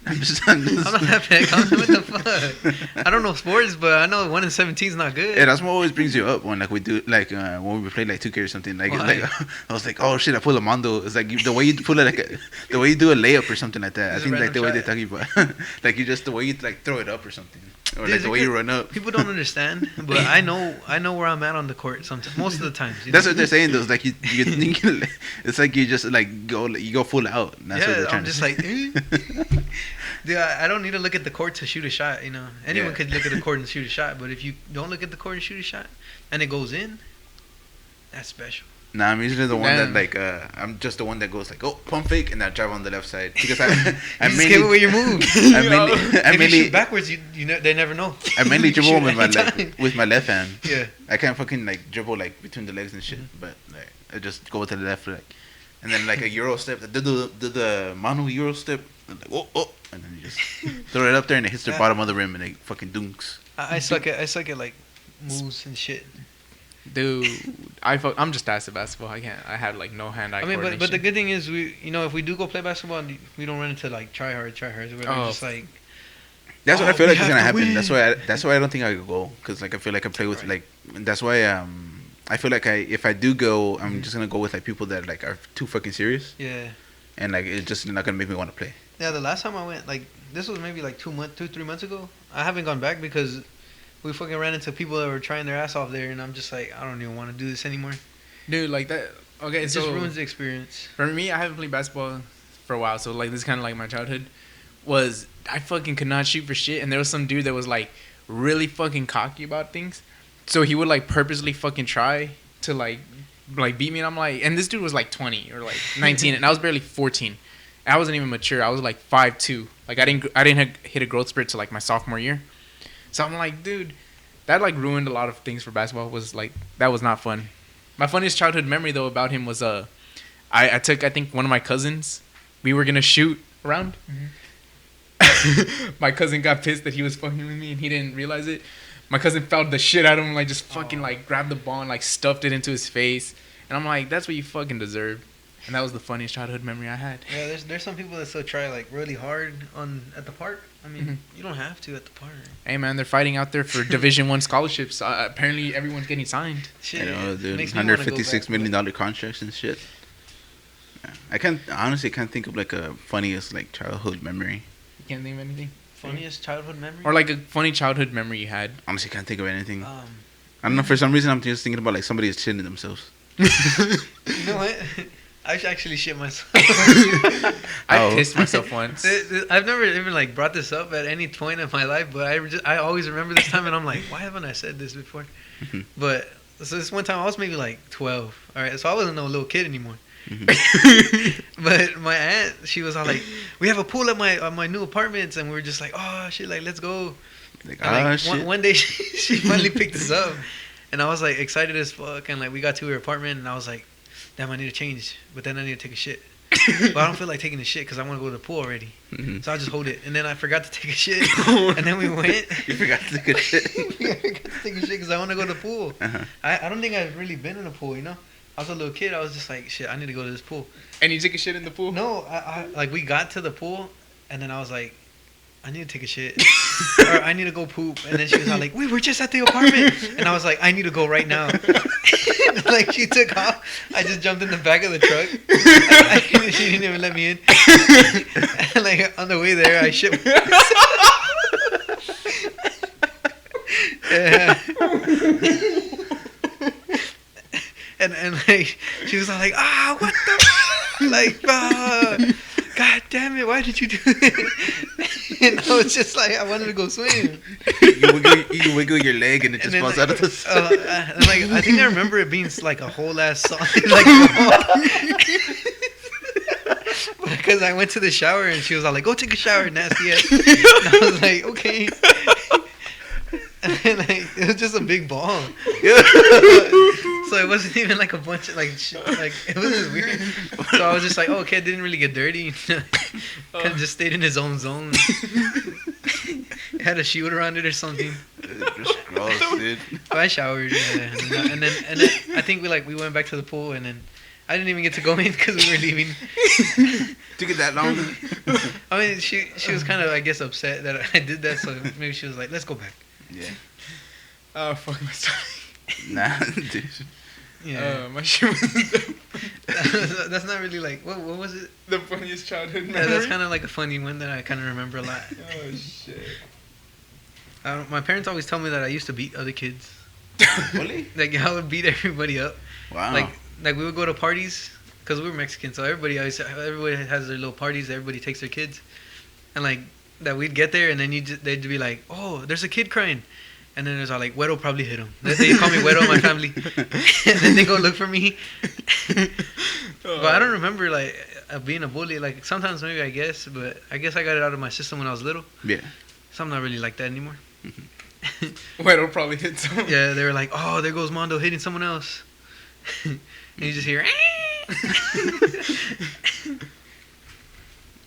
I'm just, I'm not that bad. What the fuck? I don't know sports, but I know 1 in 17 is not good. yeah, that's what always brings you up when like we do like when we play like 2K or something. Like, it's Why? like I was like, oh shit, I pull a Mondo. It's like the way you pull it, like the way you do a layup or something like that. I Just a think like the way random they're talking about, like you just the way you like throw it up or something, or Dude, like the way you because run up. People don't understand, but I know where I'm at on the court. Sometimes, most of the times. You That's know? what they're saying though. It's like you think it's like you just like you go full out. And that's what they're Yeah, trying I'm to just say. like, dude, I don't need to look at the court to shoot a shot. You know, anyone Yeah. could look at the court and shoot a shot, but if you don't look at the court and shoot a shot, and it goes in, that's special. Nah, I'm usually the one Damn. that like I'm just the one that goes like, oh, pump fake, and I drive on the left side because I You just mainly give away your move. I mainly I if you mainly shoot backwards, they never know. I mainly You can dribble shoot with my anytime. with my left hand. Yeah. I can't fucking like dribble like between the legs and shit, but like I just go to the left like and then like a Euro step, the mono Euro step, and like and then you just throw it up there and it hits the bottom of the rim and it fucking dunks. I suck at like moves and shit. Dude, I'm just ass at basketball. I had like no hand-eye coordination. but the good thing is if we do go play basketball, we don't run into like tryhards. We're just like. That's what I feel like is gonna happen. Win. That's why I don't think I could go, because like I feel like I play with like, that's why I feel like if I do go, I'm just gonna go with like people that like are too fucking serious. Yeah. And like it's just not gonna make me want to play. Yeah, the last time I went, like this was maybe like 3 months ago. I haven't gone back because we fucking ran into people that were trying their ass off there, and I'm just like, I don't even want to do this anymore. Dude, like that. Okay, it just ruins the experience. For me, I haven't played basketball for a while, so like this is kind of like my childhood. I fucking could not shoot for shit, and there was some dude that was like really fucking cocky about things, so he would like purposely fucking try to like beat me, and I'm like, and this dude was like 20 or like 19, and I was barely 14. I wasn't even mature. I was like 5'2". Like I didn't hit a growth spurt till like my sophomore year, so I'm like, dude, that like ruined a lot of things for basketball. Was like that was not fun. My funniest childhood memory though about him was I took, I think, one of my cousins. We were gonna shoot around. Mm-hmm. My cousin got pissed that he was fucking with me and he didn't realize it. My cousin fouled the shit out of him, like just fucking like grabbed the ball and like stuffed it into his face. And I'm like, that's what you fucking deserve. And that was the funniest childhood memory I had. Yeah, there's some people that still try like really hard at the park. I mean, you don't have to at the park. Hey man, they're fighting out there for Division I scholarships. Apparently everyone's getting signed. Shit, I know, dude. $156 million contracts and shit. Yeah. I can't think of like a funniest like childhood memory. Can't think of anything. Funniest childhood memory? Or like a funny childhood memory you had. Honestly, can't think of anything. I don't know. For some reason, I'm just thinking about like somebody is shitting themselves. You know what? I actually shit myself. I pissed myself once. I've never even like brought this up at any point in my life, but I always remember this time, and I'm like, why haven't I said this before? But so this one time I was maybe like 12. All right, so I wasn't no little kid anymore. But my aunt, she was all like, we have a pool at my new apartments, and we were just like, oh shit, like let's go. Like, shit. One day she finally picked us up, and I was like excited as fuck, and like we got to her apartment, and I was like, damn, I need to change, but then I need to take a shit. But I don't feel like taking a shit because I want to go to the pool already. So I just hold it, and then I forgot to take a shit, and then we went. You forgot to take a shit. I forgot to take a shit because I want to go to the pool. I don't think I've really been in a pool, you know. I was a little kid. I was just like, shit, I need to go to this pool. And you took a shit in the pool? No, I like we got to the pool, and then I was like, I need to take a shit, or I need to go poop. And then she was all like, we were just at the apartment, and I was like, I need to go right now. Like she took off. I just jumped in the back of the truck. She didn't even let me in. And like on the way there, I shit myself. Yeah. And like she was all like, what the like, God damn it, why did you do it? And I was just like, I wanted to go swim. You wiggle your leg and it just falls out of the sun. Like I think I remember it being like a whole ass song, like because I went to the shower and she was all like, go take a shower, nasty ass. And I was like, okay. And then like it was just a big ball. So it wasn't even like a bunch of like it was just weird. So I was just like, okay, it didn't really get dirty. Kind of just stayed in his own zone. It had a shield around it or something. Just gross, dude. But I showered, yeah, and then I think we went back to the pool, and then I didn't even get to go in because we were leaving. Took it that long? I mean, she was kind of, I guess, upset that I did that, so maybe she was like, let's go back. Yeah. Oh, fuck my stomach. Nah, dude. Yeah. My shit was... That's not really like, what was it? The funniest childhood memory? Yeah, that's kind of like a funny one that I kind of remember a lot. Oh, shit. My parents always tell me that I used to beat other kids. Really? Like, I would beat everybody up. Wow. Like we would go to parties, because we were Mexican, so everybody has their little parties, everybody takes their kids. And like, that we'd get there, and then they'd be like, oh, there's a kid crying. And then there's all like, Güero probably hit him. They call me Güero in my family. And then they go look for me. But I don't remember like being a bully. Like sometimes maybe I guess, but I guess I got it out of my system when I was little. Yeah. So I'm not really like that anymore. Güero probably hit someone. Yeah, they were like, oh, there goes Mondo hitting someone else. And you just hear,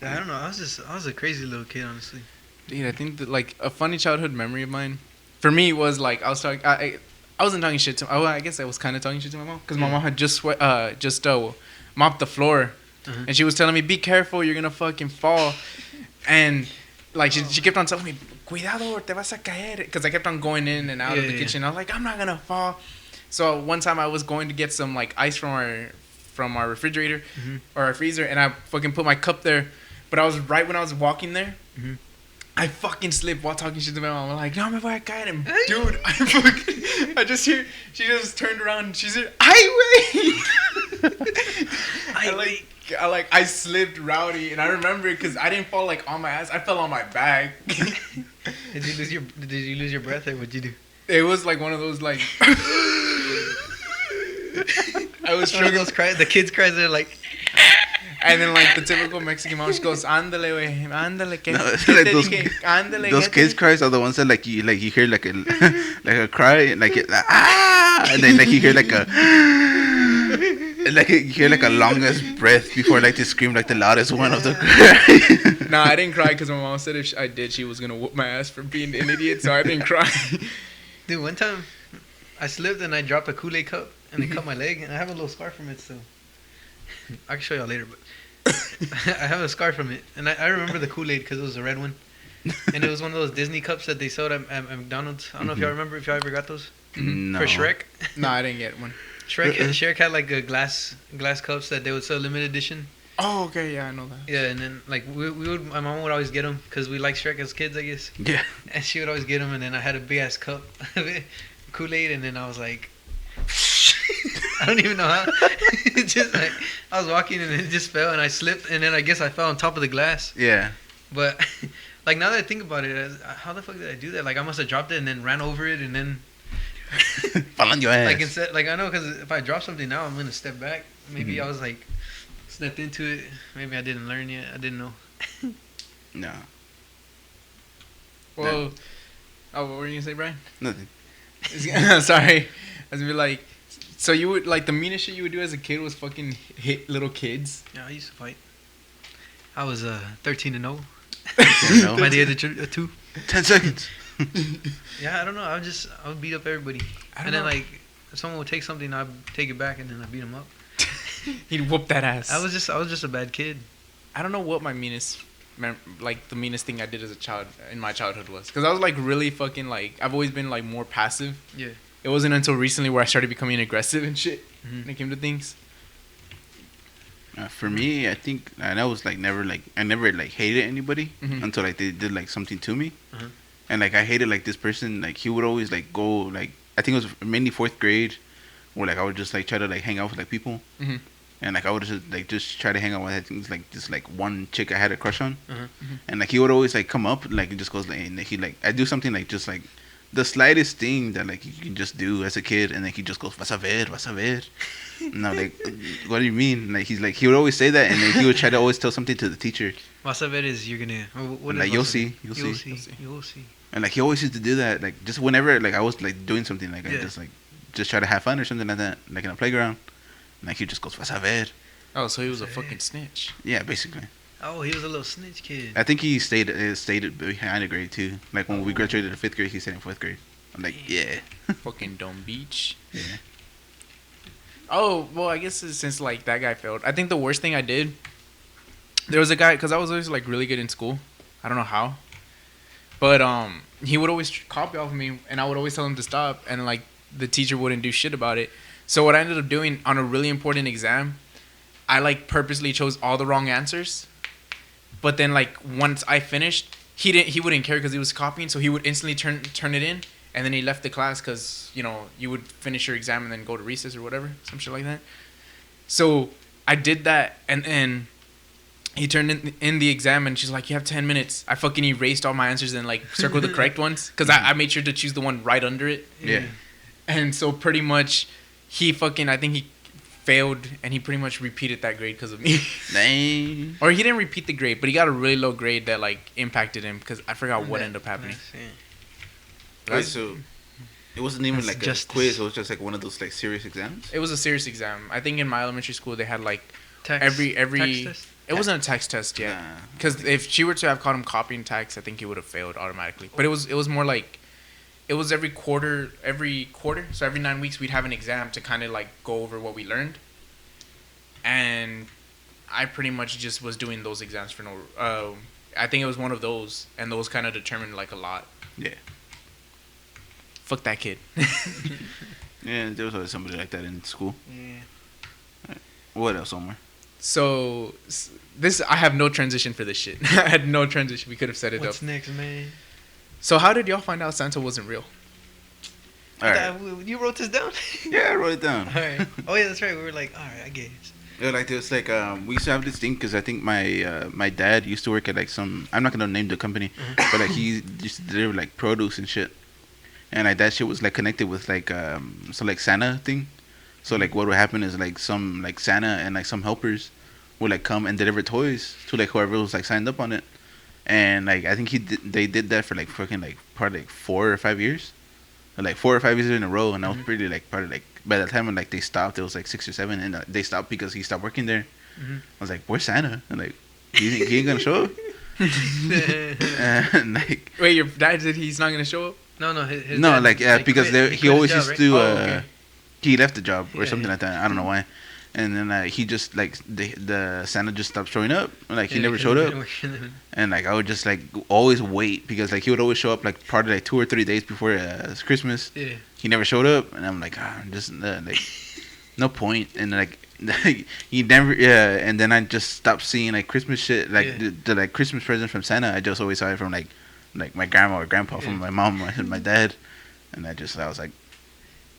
I don't know. I was a crazy little kid, honestly. Dude, I think that like a funny childhood memory of mine, for me was like I was talking. I wasn't talking shit to. Oh, I guess I was kind of talking shit to my mom because my mom had just mopped the floor, and she was telling me, "Be careful, you're gonna fucking fall," and like she kept on telling me, "Cuidado, or te vas a caer," because I kept on going in and out of the kitchen. I was like, "I'm not gonna fall." So one time I was going to get some like ice from our refrigerator or our freezer, and I fucking put my cup there, but I was right when I was walking there. I fucking slipped while talking shit to my mom. I'm like, no me voy a caer. And dude, I just hear, she just turned around and she said, "Ay, wey." I slipped rowdy, and I remember because I didn't fall like on my ass. I fell on my back. Did you lose your breath, or what'd you do? It was like one of those like. I was One of those cries. The kids' cries. They're like. And then like the typical Mexican mom, she goes, "Ándale, wey, ándale, que." No, like those kids cries are the ones that like you hear like a like a cry like and then like you hear like a you hear like a longest breath before like they scream like the loudest one of the cry. No, I didn't cry because my mom said if I did, she was gonna whoop my ass for being an idiot, so I didn't cry. Dude, one time I slipped and I dropped a Kool-Aid cup and it cut my leg, and I have a little scar from it still. I can show y'all later, but I have a scar from it, and I remember the Kool-Aid because it was a red one, and it was one of those Disney cups that they sold at McDonald's. I don't know if y'all remember, if y'all ever got those. No. For Shrek. No, I didn't get one. Shrek had like a glass cups that they would sell limited edition. Oh, okay, yeah, I know that. Yeah, and then like my mom would always get them because we liked Shrek as kids, I guess. Yeah. And she would always get them, and then I had a big ass cup of it, Kool-Aid, and then I was like. I don't even know how. It just like I was walking and it just fell and I slipped, and then I guess I fell on top of the glass. Yeah. But like now that I think about it, how the fuck did I do that? Like I must have dropped it and then ran over it and then. Fall on your ass. Like instead, like I know because if I drop something now, I'm gonna step back. Maybe I was like stepped into it. Maybe I didn't learn yet. I didn't know. No. Well, oh, what were you gonna say, Brian? Nothing. Sorry, I was gonna be like. So you would like the meanest shit you would do as a kid was fucking hit little kids. Yeah, I used to fight. I was 13-0 No. by the age of 2. 10 seconds. Yeah, I don't know. I would beat up everybody, and then like if someone would take something, I'd take it back, and then I'd beat them up. He'd whoop that ass. I was just a bad kid. I don't know what my meanest, like the meanest thing I did as a child in my childhood was, because I was like really fucking like I've always been like more passive. Yeah. It wasn't until recently where I started becoming aggressive and shit when it came to things. For me, I think I was like I never like hated anybody until like they did like something to me, and like I hated like this person. Like he would always like go like I think it was mainly 4th grade, where like I would just like try to like hang out with like people, and like I would just try to hang out with I think like just like one chick I had a crush on, and like he would always like come up like and just goes like and he like I do something like just like. The slightest thing that like you can just do as a kid, and then he just goes vas a ver. And I'm like, what do you mean? Like he would always say that, and then he would try to always tell something to the teacher. Vas a ver is you're gonna. What like is you'll vas a ver? see. You'll see. And like he always used to do that, like just whenever like I was like doing something, like I just try to have fun or something like that, like in a playground. And, like he just goes vas a ver. Oh, so he was a fucking snitch. Yeah, basically. Oh, he was a little snitch kid. I think he stayed behind a grade too. Like when we graduated to 5th grade, he stayed in 4th grade. I'm like, yeah. Fucking Dome Beach. Yeah. Oh, well, I guess since like that guy failed, I think the worst thing I did, there was a guy, because I was always like really good in school. I don't know how. But he would always copy off of me, and I would always tell him to stop, and like the teacher wouldn't do shit about it. So what I ended up doing on a really important exam, I like purposely chose all the wrong answers. But then like once I finished, he wouldn't care because he was copying, so he would instantly turn it in, and then he left the class because you would finish your exam and then go to recess or whatever, some shit like that. So I did that, and then he turned in the exam, and she's like, "You have 10 minutes." I fucking erased all my answers and like circled the correct ones because I made sure to choose the one right under it. Yeah. And so pretty much, I think he failed, and he pretty much repeated that grade because of me. Dang. Or he didn't repeat the grade, but he got a really low grade that like impacted him because I forgot what ended up happening. Right, so It wasn't even That's like a justice. quiz. It was just like one of those like serious exams. It was a serious exam. I think in my elementary school they had like Text, every. text test? It wasn't a text test yet. Nah. Because if she were to have caught him copying text, I think he would have failed automatically. But it was more like, it was every quarter. So every 9 weeks we'd have an exam to kind of like go over what we learned. And I pretty much just was doing those exams for no. I think it was one of those, and those kind of determined like a lot. Yeah. Fuck that kid. Yeah, there was always somebody like that in school. Yeah. What else, Omar? So this, I have no transition for this shit. I had no transition. We could have set it What's up. next, man? So how did y'all find out Santa wasn't real? All right. You wrote this down? Yeah, I wrote it down. All right. Oh yeah, that's right. We were like, all right, I guess. Yeah, like there's like we used to have this thing because I think my dad used to work at like some, I'm not gonna name the company, but like he used to deliver like produce and shit, and like that shit was like connected with like some like Santa thing. So like what would happen is like some like Santa and like some helpers would like come and deliver toys to like whoever was like signed up on it, and like I think they did that for like fucking like probably like 4 or 5 years, or, like 4 or 5 years in a row, and I was pretty like probably like by the time when like they stopped, it was like 6 or 7, and they stopped because he stopped working there. Mm-hmm. I was like, where's Santa? And like, you think he ain't gonna show up? And like, Wait, your dad said he's not gonna show up? No, his no, dad, like yeah, because quit. he quit always his used job, to. right? okay. He left the job or Yeah, something yeah. like that. I don't know why. And then he just like the Santa just stopped showing up. Like he Yeah, never 'cause showed he up. didn't work. And like I would just like always wait because like he would always show up like probably like 2 or 3 days before Christmas. Yeah. He never showed up, and I'm like, just like no point. And like he never, yeah. And then I just stopped seeing like Christmas shit, like Yeah. the like Christmas present from Santa. I just always saw it from like my grandma or grandpa, from Yeah. my mom or my dad, and I was like,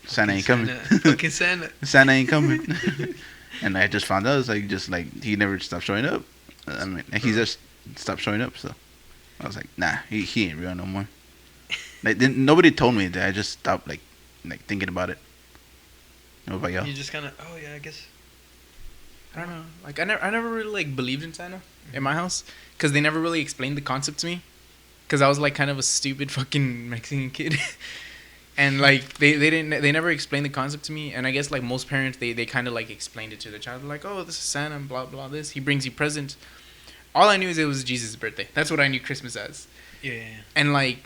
Santa ain't coming. Fucking Santa. Santa ain't coming. And I just found out it's like just like he never stopped showing up. I mean, he just stopped showing up. So I was like, nah, he ain't real no more. Like nobody told me that. I just stopped like thinking about it. What about y'all? You just kind of, oh yeah, I guess. I don't know. Like I never really like believed in Santa in my house because they never really explained the concept to me. Because I was like kind of a stupid fucking Mexican kid, and like they never explained the concept to me. And I guess like most parents they kind of like explained it to their child, like, oh, this is Santa, and blah blah this. He brings you presents. All I knew is it was Jesus' birthday. That's what I knew Christmas as. Yeah. And like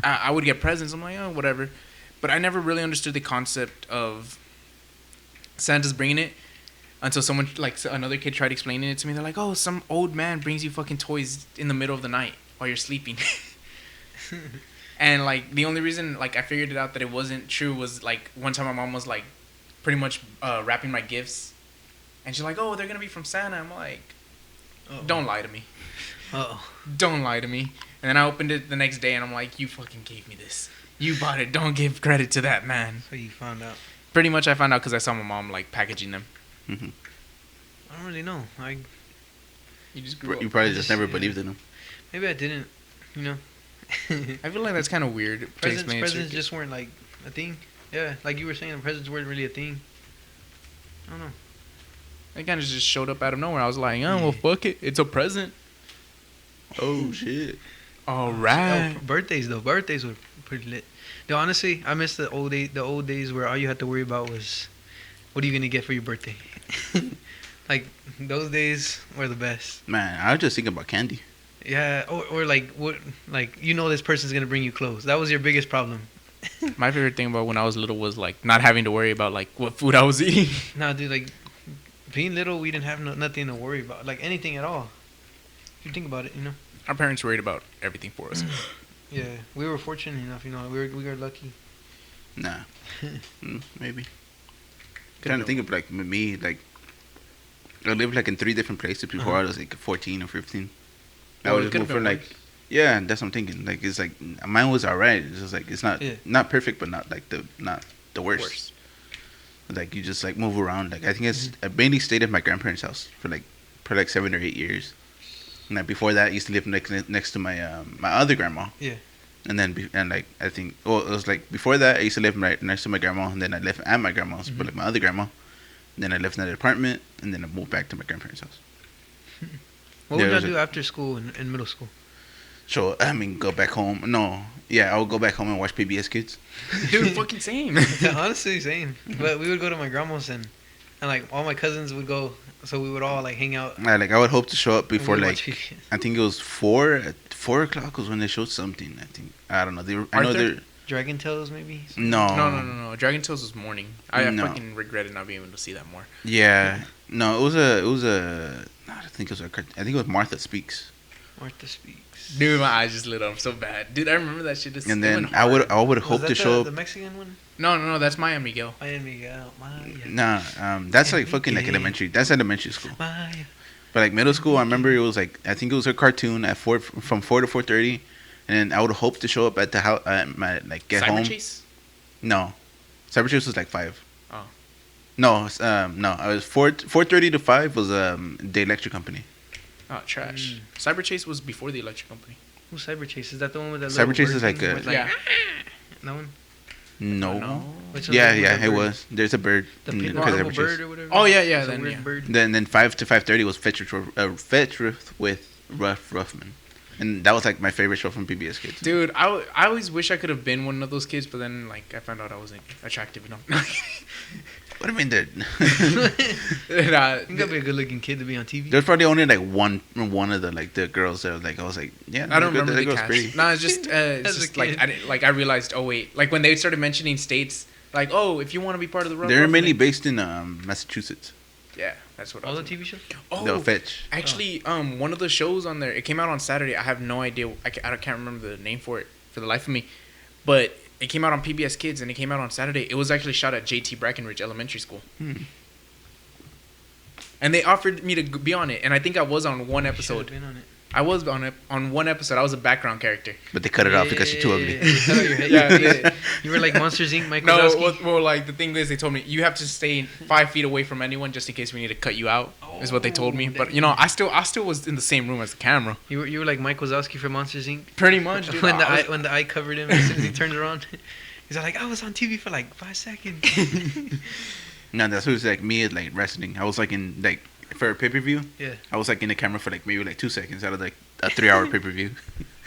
I would get presents. I'm like, oh, whatever. But I never really understood the concept of Santa's bringing it until someone, like another kid, tried explaining it to me. They're like, oh, some old man brings you fucking toys in the middle of the night while you're sleeping. And like the only reason like I figured it out that it wasn't true was like one time my mom was like pretty much wrapping my gifts, and she's like, oh, they're gonna be from Santa. I'm like, don't lie to me. Oh. Don't lie to me. And then I opened it the next day and I'm like, you fucking gave me this. You bought it. Don't give credit to that man. So you found out. Pretty much I found out because I saw my mom like packaging them. Mm-hmm. I don't really know. You just grew You up. probably just never Yeah. believed in him. Maybe I didn't. You know. I feel like that's kind of weird to explain it to a Presents kid. just weren't like a thing. Yeah, like you were saying, the presents weren't really a thing. I don't know. It kind of just showed up out of nowhere. I was like, oh, well, fuck it. It's a present. Oh shit. All right. Oh, birthdays though. Birthdays were pretty lit. Though honestly, I miss the old days where all you had to worry about was, what are you gonna get for your birthday? Like those days were the best. Man, I was just thinking about candy. Yeah, or like what, like this person's gonna bring you clothes. That was your biggest problem. My favorite thing about when I was little was like not having to worry about like what food I was eating. Nah, dude, like being little, we didn't have nothing to worry about, like anything at all. If you think about it, you know. Our parents worried about everything for us. Yeah, we were fortunate enough, you know. We were lucky. Nah. Maybe. Trying to think of like me, like I lived like in 3 different places before I was like 14 or 15. I Oh, was it just could've moved from been like, worse. yeah, that's what I'm thinking. Like it's like mine was alright. It's just like it's not Yeah. not perfect, but not like the worst. Like you just like move around. Like I think I mainly stayed at my grandparents' house for like 7 or 8 years. And like before that, I used to live next to my my other grandma. Yeah. And then like I think it was like before that I used to live right next to my grandma, and then I lived at my grandma's, but like my other grandma. And then I lived in an apartment, and then I moved back to my grandparents' house. What Yeah, would it y'all was do after school in middle school? go back home. No, yeah, I would go back home and watch PBS Kids. Dude, fucking same. Yeah, honestly, same. But we would go to my grandma's and like all my cousins would go, so we would all like hang out. I would hope to show up and before we'd like watch PBS. I think it was 4 o'clock was when they showed something. I don't know. I know Arthur? they're Dragon Tales maybe. no No. Dragon Tales was morning. I No. fucking regretted not being able to see that more. Yeah, no, it was a I think it was I think it was Martha Speaks. Martha Speaks. Dude, my eyes just lit up so bad. Dude, I remember that shit. And then I would Was hope that to show the up. Mexican one? No, that's Maya Miguel. Maya Miguel. Maya. Nah, that's like fucking like Enrique. elementary. That's elementary school. Maya. But like middle school, I remember it was like I think it was a cartoon at from 4 to 4:30, and then I would hope to show up at the house my like get Cyber home. Chase? No, Cyber Chase was like 5. Oh. No, no, I was 4:30 to 5 was the electric company. Oh, trash. Cyber Chase was before the electric company. Who's Cyber Chase? Is that the one with that Cyber little Chase bird is like thing a- with, Yeah. that one? No. No. Which one's Yeah, the one yeah, with the it bird? was. There's a bird. The in pin- because purple Cyber bird Chase. or whatever. Oh, yeah, It's a then, weird yeah. bird. Then 5 to 5:30 was Fetch with Ruffman, and that was like my favorite show from PBS Kids. Dude, I always wish I could have been one of those kids, but then, like, I found out I wasn't attractive enough. What do you mean there? Nah, You gotta be a good-looking kid to be on TV. There's probably only like one of the girls that like I was like, yeah, I don't that remember the girl's cast. pretty. No, it's just, As a like kid. I realized. Oh wait, like when they started mentioning states, like, oh, if you want to be part of the Rough They're Rough, mainly like- based in Massachusetts. yeah, that's what I All was the TV shows. Oh, No, Fetch. actually, one of the shows on there, it came out on Saturday. I have no idea. I can't remember the name for it for the life of me, but it came out on PBS Kids and it came out on Saturday. It was actually shot at JT Brackenridge Elementary School. And they offered me to be on it, and I think I was on one Should've episode. been on it. I was on one episode. I was a background character. But they cut it off because you're too ugly. They cut out your head. Yeah, Yeah, yeah. You were like Monsters Inc. Mike No, Wazowski. well, like the thing is, they told me you have to stay 5 feet away from anyone just in case we need to cut you out. Is what they told me. But you know, I still was in the same room as the camera. You were like Mike Wazowski from Monsters Inc. Pretty much, dude. when the I was- eye when the eye covered him as soon as he turned around. He's like, I was on TV for like 5 seconds. No, that's what it's like me at like wrestling. I was like in like for a pay-per-view. Yeah. I was like in the camera for like maybe like 2 seconds out of like a 3-hour pay-per-view.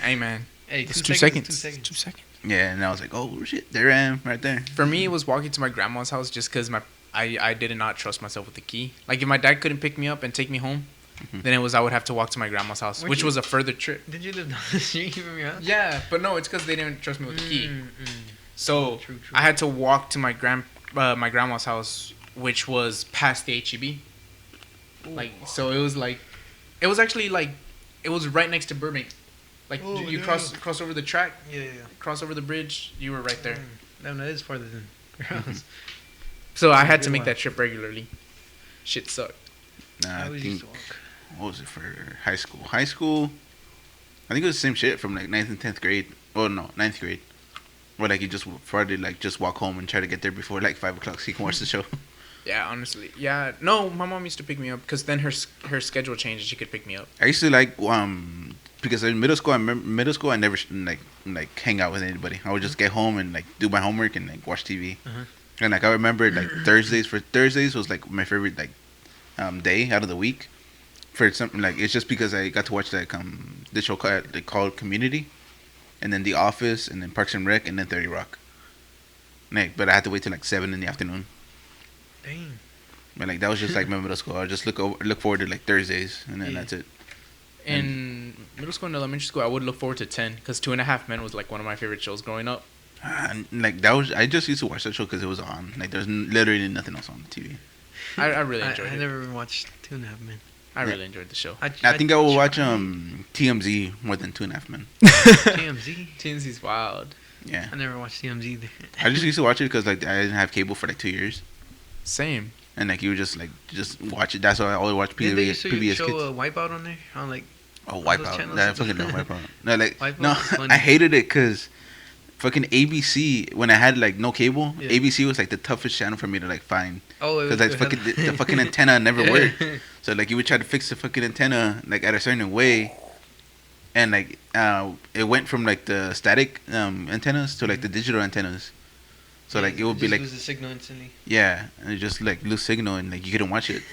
Hey man, Hey, it's 2 2 seconds. seconds. 2 seconds. 2 seconds. Yeah, and I was like, oh shit, there I am right there. For me, it was walking to my grandma's house just because I did not trust myself with the key. Like if my dad couldn't pick me up and take me home, then I would have to walk to my grandma's house, Weren't which you- was a further trip. Did you live down the street from your house? Yeah, but no, it's because they didn't trust me with the key. Mm. So True. I had to walk to my grandma's house, which was past the HEB. Like so, it was actually like it was right next to Burbank. Like Oh, you yeah. cross over the track, Yeah. cross over the bridge, you were right there. Damn, that is farther than your house. So I That's a had to good make one. that trip regularly. Shit sucked. Nah, I I always think used to walk. what was it for high school? High school, I think it was the same shit from like 9th and 10th grade. Oh no, 9th grade. Where like you just Friday like just walk home and try to get there before like 5 o'clock so you can watch the show. Yeah, honestly. Yeah, no, my mom used to pick me up because then her schedule changed and she could pick me up. I used to like because in middle school I never like hang out with anybody. I would just get home and like do my homework and like watch TV. Uh-huh. And like I remember like Thursdays was like my favorite like day out of the week for something like it's just because I got to watch like the show called Community, and then The Office, and then Parks and Rec, and then 30 Rock. Like, but I had to wait till like 7 in the afternoon. Dang. But like that was just like my middle school. I just look forward to like Thursdays, and then Yeah. that's it. In middle school and elementary school, I would look forward to 10 because 2.5 Men was like one of my favorite shows growing up. And like that was I just used to watch that show because it was on. Like there's literally nothing else on the TV. I really enjoyed I it. never watched 2.5 Men. I really enjoyed the show. I think I will watch TMZ more than 2.5 Men. TMZ. TNZ's wild. Yeah, I never watched TMZ either. I just used to watch it because like I didn't have cable for like 2 years, Same. and like you would just watch it. That's why I always watch Didn't they PBS, used to PBS show Kids. Wipeout on there? On like, Oh, those Wipeout! channels? That fucking love Wipeout. No, like Wipeout no, was funny. I hated it because fucking ABC when I had like no cable, Yeah. ABC was like the toughest channel for me to like find oh, it because was like fucking the fucking antenna never worked. So like you would try to fix the fucking antenna like at a certain way, and like it went from like the static antennas to like the digital antennas. So like it would be just like lose the signal instantly. yeah, and it just like lose signal and like you couldn't watch it.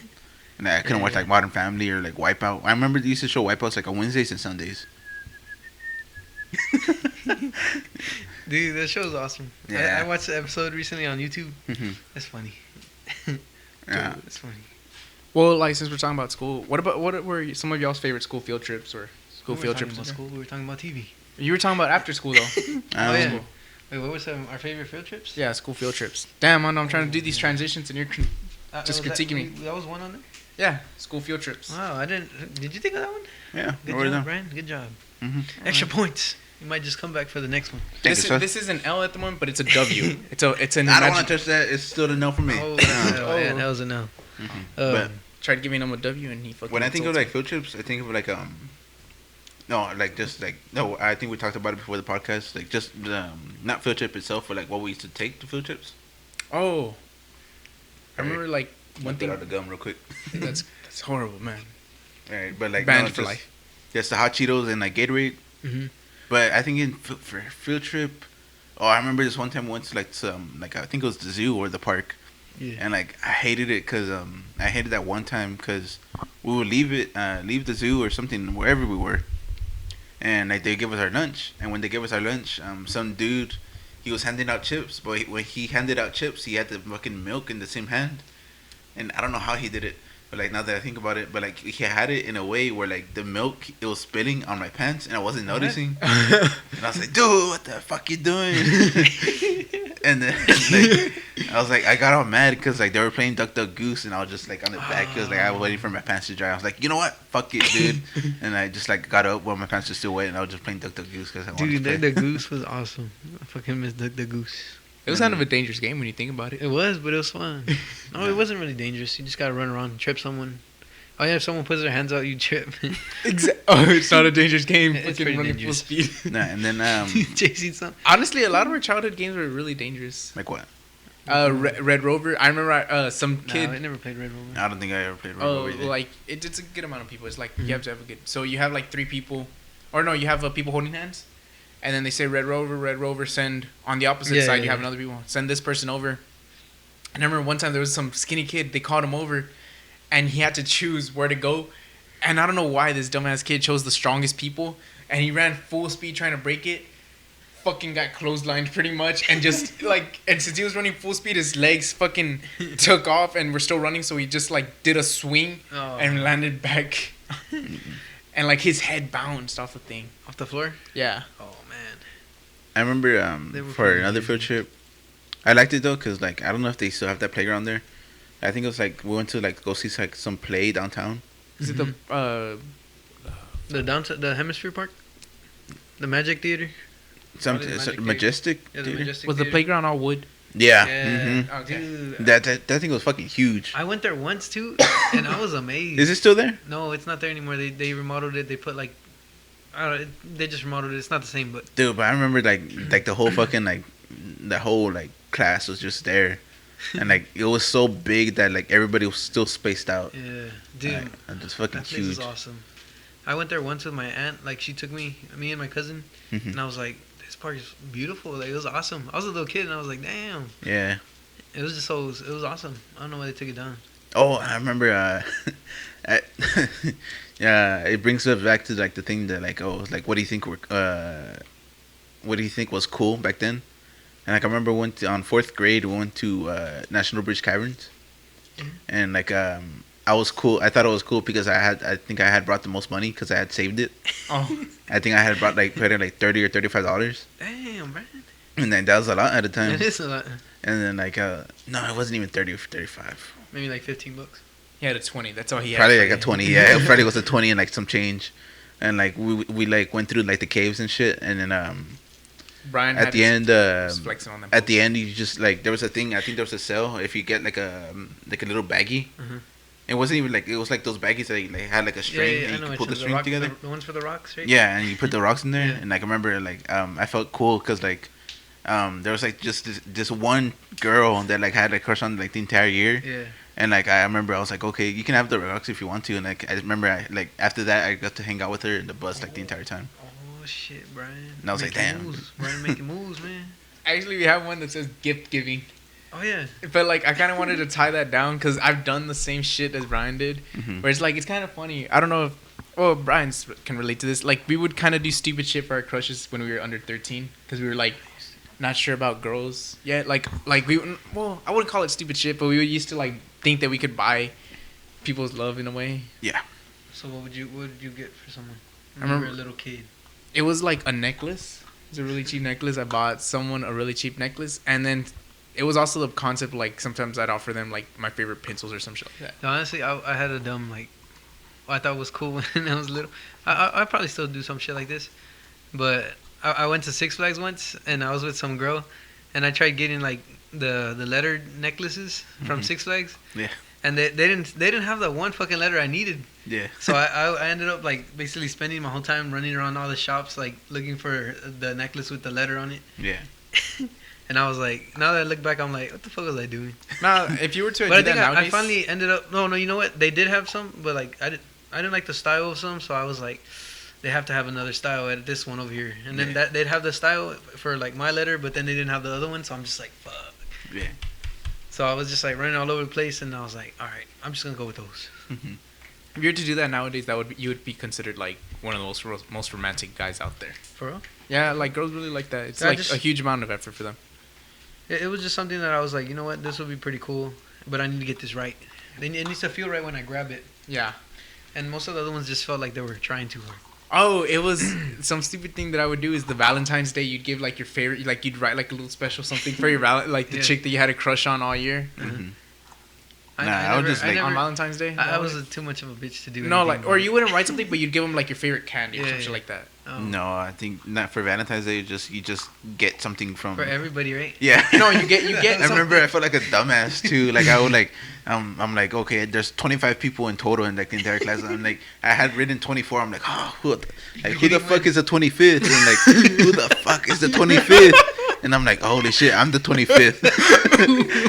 And I couldn't watch Yeah. like Modern Family or like Wipeout. I remember they used to show Wipeouts like on Wednesdays and Sundays. Dude, that show's awesome. Yeah. I watched the episode recently on YouTube. Mhm. That's funny. Dude, Yeah. that's funny. Well, like since we're talking about school, what were some of y'all's favorite school field trips or school We field weren't trips? talking about school. We were talking about TV. You were talking about after school though. Oh Um, yeah. Wait, what was our favorite field trips? Yeah, school field trips. Damn, I'm trying to do these transitions and you're just was critiquing me. That was one on there. yeah, school field trips. Wow, I didn't. Did you think of that one? Yeah. Good Wrote it job, down. Brian. Good job. Mhm. Extra points. You might just come back for the next one. Thank This you, sir. this is an L at the moment, but it's a W. it's an I don't imagine. want to touch that. It's still a no for me. Oh, Yeah. yeah, that was a no. Mhm. Um, But Tried giving him a W and he fucking. when I think of insulted like field trips, I think of like no, like just like no. I think we talked about it before the podcast. Like just not field trip itself, but like what we used to take to field trips. me. Oh, I remember like one Put thing out the gum real quick. that's horrible, man. Alright, but like Banned no, for just, life. Just the hot Cheetos and like Gatorade. Mhm. But I think for field trip, oh, I remember this one time we went to like some like I think it was the zoo or the park, Yeah. and like I hated it because I hated that one time because we would leave the zoo or something wherever we were, and like they give us our lunch, and when they gave us our lunch, some dude, he was handing out chips, but when he handed out chips, he had the fucking milk in the same hand, and I don't know how he did it. But like now that I think about it, but like he had it in a way where like the milk it was spilling on my pants and I wasn't noticing, and I was like, "Dude, what the fuck you doing?" And then like, I was like, I got all mad because like they were playing Duck Duck Goose, and I was just like on the back because like I was waiting for my pants to dry. I was like, you know what, fuck it, dude. And I just like got up while my pants were still wet, and I was just playing Duck Duck Goose because I wanted Dude, to play. the goose was awesome. I fucking missed the goose. It was kind of a dangerous game when you think about it. It was, but it was fun. No, it wasn't really dangerous. You just gotta run around and trip someone. Oh yeah, if someone puts their hands out, you trip. Exactly. Oh, it's not a dangerous game. It's Fucking pretty running dangerous. full speed. Nah, and then Chasing something. Honestly, a lot of our childhood games were really dangerous. like what? Red Rover. I remember some Nah, kid. I never played Red Rover. I don't think I ever played Red Oh, Rover either. like it's a good amount of people. It's like Mhm. you have to have a good. So you have like 3 people, or no, you have people holding hands, and then they say Red Rover. Send on the opposite Yeah, side. yeah, You have yeah. another people. Send this person over. And I remember one time there was some skinny kid. They called him over, and he had to choose where to go. And I don't know why this dumbass kid chose the strongest people, and he ran full speed trying to break it. Fucking got clotheslined pretty much, and just like, and since he was running full speed, his legs fucking took off, and we're still running, so he just like did a swing Oh. and landed back, and like his head bounced off the thing. Off the floor. Yeah. Oh man. I remember They were for pretty another field trip, I liked it though because like I don't know if they still have that playground there. I think it was like we went to like go see like some play downtown. Is it the The Hemisphere Park, the Magic Theater. Some Probably the Magic majestic. Yeah, the Theater? Majestic was the Theater. playground all wood? Yeah. Yeah. hmm Okay. Dude, That thing was fucking huge. I went there once too, and I was amazed. Is it still there? No, it's not there anymore. They remodeled it. They put like, I don't know. They just remodeled it. It's not the same, but Dude, but I remember like the whole fucking like the whole like class was just there, and like it was so big that like everybody was still spaced out. yeah, dude, Like, and just fucking that place huge. is awesome. I went there once with my aunt. Like she took me and my cousin, Mhm. and I was like, this park is beautiful. Like it was awesome. I was a little kid, and I was like, damn. Yeah. It was just so. It was awesome. I don't know why they took it down. Oh, I remember. Yeah, it brings us back to like the thing that like like what do you think what do you think was cool back then? And like I remember on 4th grade we went to National Bridge Caverns, Mhm. and like I was cool. I thought it was cool because I think I had brought the most money because I had saved it. Oh, I think I had brought like paid like $30 or $35, Damn, man. and then that was a lot at the time. It is a lot. And then like no, it wasn't even 30 or 35. Maybe like $15. he had a 20. That's all he had. Probably like a 20. Yeah, it probably was a 20 and like some change. And like we like went through like the caves and shit, and then Brian at had the his- end was flexing on them. at the end you just like there was a thing. I think there was a sale if you get like a little baggie. Mhm. It wasn't even like it was like those baggies that like had like a string and you could pull the string together. The ones for the rocks, right? Yeah, and you put the rocks in there, Yeah. and like I remember like I felt cool because like there was like just this one girl that like had a crush on like the entire year. Yeah. And like I remember, I was like, okay, you can have the rocks if you want to. And like I remember, like after that, I got to hang out with her in the bus like the entire time. Oh shit, Brian. And I was like, Making damn. moves. Brian making moves, man. Actually, we have one that says gift giving. Oh yeah. But like, I kind of wanted to tie that down because I've done the same shit as Brian did. Mhm. Where it's like, it's kind of funny. I don't know if well, Brian can relate to this. Like, we would kind of do stupid shit for our crushes when we were under 13 because we were like not sure about girls yet. Like we, well, I wouldn't call it stupid shit, but we used to like think that we could buy people's love in a way. Yeah. So what would you get for someone? I When you were remember- a little kid. It was like a necklace. It was a really cheap necklace. I bought someone a really cheap necklace, and then it was also the concept like sometimes I'd offer them like my favorite pencils or some shit like that. No, honestly, I had a dumb like. I thought was cool when I was little. I probably still do some shit like this, but I went to Six Flags once and I was with some girl, and I tried getting like the letter necklaces from Mhm. Six Flags. Yeah. And they didn't have the one fucking letter I needed. Yeah. So I ended up like basically spending my whole time running around all the shops like looking for the necklace with the letter on it. Yeah. And I was like, now that I look back, I'm like, what the fuck was I doing? Now, if you were to But I do that think I nowadays, finally ended up. No, you know what? They did have some, but like I didn't like the style of some, so I was like, they have to have another style at this one over here, and then Yeah. that they'd have the style for like my letter, but then they didn't have the other one, so I'm just like, fuck. Yeah. So I was just like running all over the place, and I was like, all right, I'm just gonna go with those. Mhm. if you were to do that nowadays, you would be considered like one of the most romantic guys out there. For real? Yeah, like girls really like that. It's Yeah, like just- a huge amount of effort for them. It was just something that I was like, you know what, this would be pretty cool, but I need to get this right. Then it needs to feel right when I grab it, Yeah. and most of the other ones just felt like they were trying too hard. Oh, it was some stupid thing that I would do is the Valentine's Day you'd give like your favorite, like you'd write like a little special something for your like the Yeah. chick that you had a crush on all year Mhm. I, Nah, I would just, like, on Valentine's Day. I was too much of a bitch to do. no, anything like, or about you wouldn't write something, but you'd give them like your favorite candy or Yeah, some shit yeah. like that. it. Oh. No, I think not for Valentine's Day. You just get something from. For everybody, right? Yeah. No, you get. I remember I felt like a dumbass too. Like I would like, I'm like, okay, there's 25 people in total in like the entire class. I'm like, I had written 24. I'm like, oh, who the fuck is the 25th? And like, who the fuck is the 25th? And I'm like, holy shit, I'm the 25th.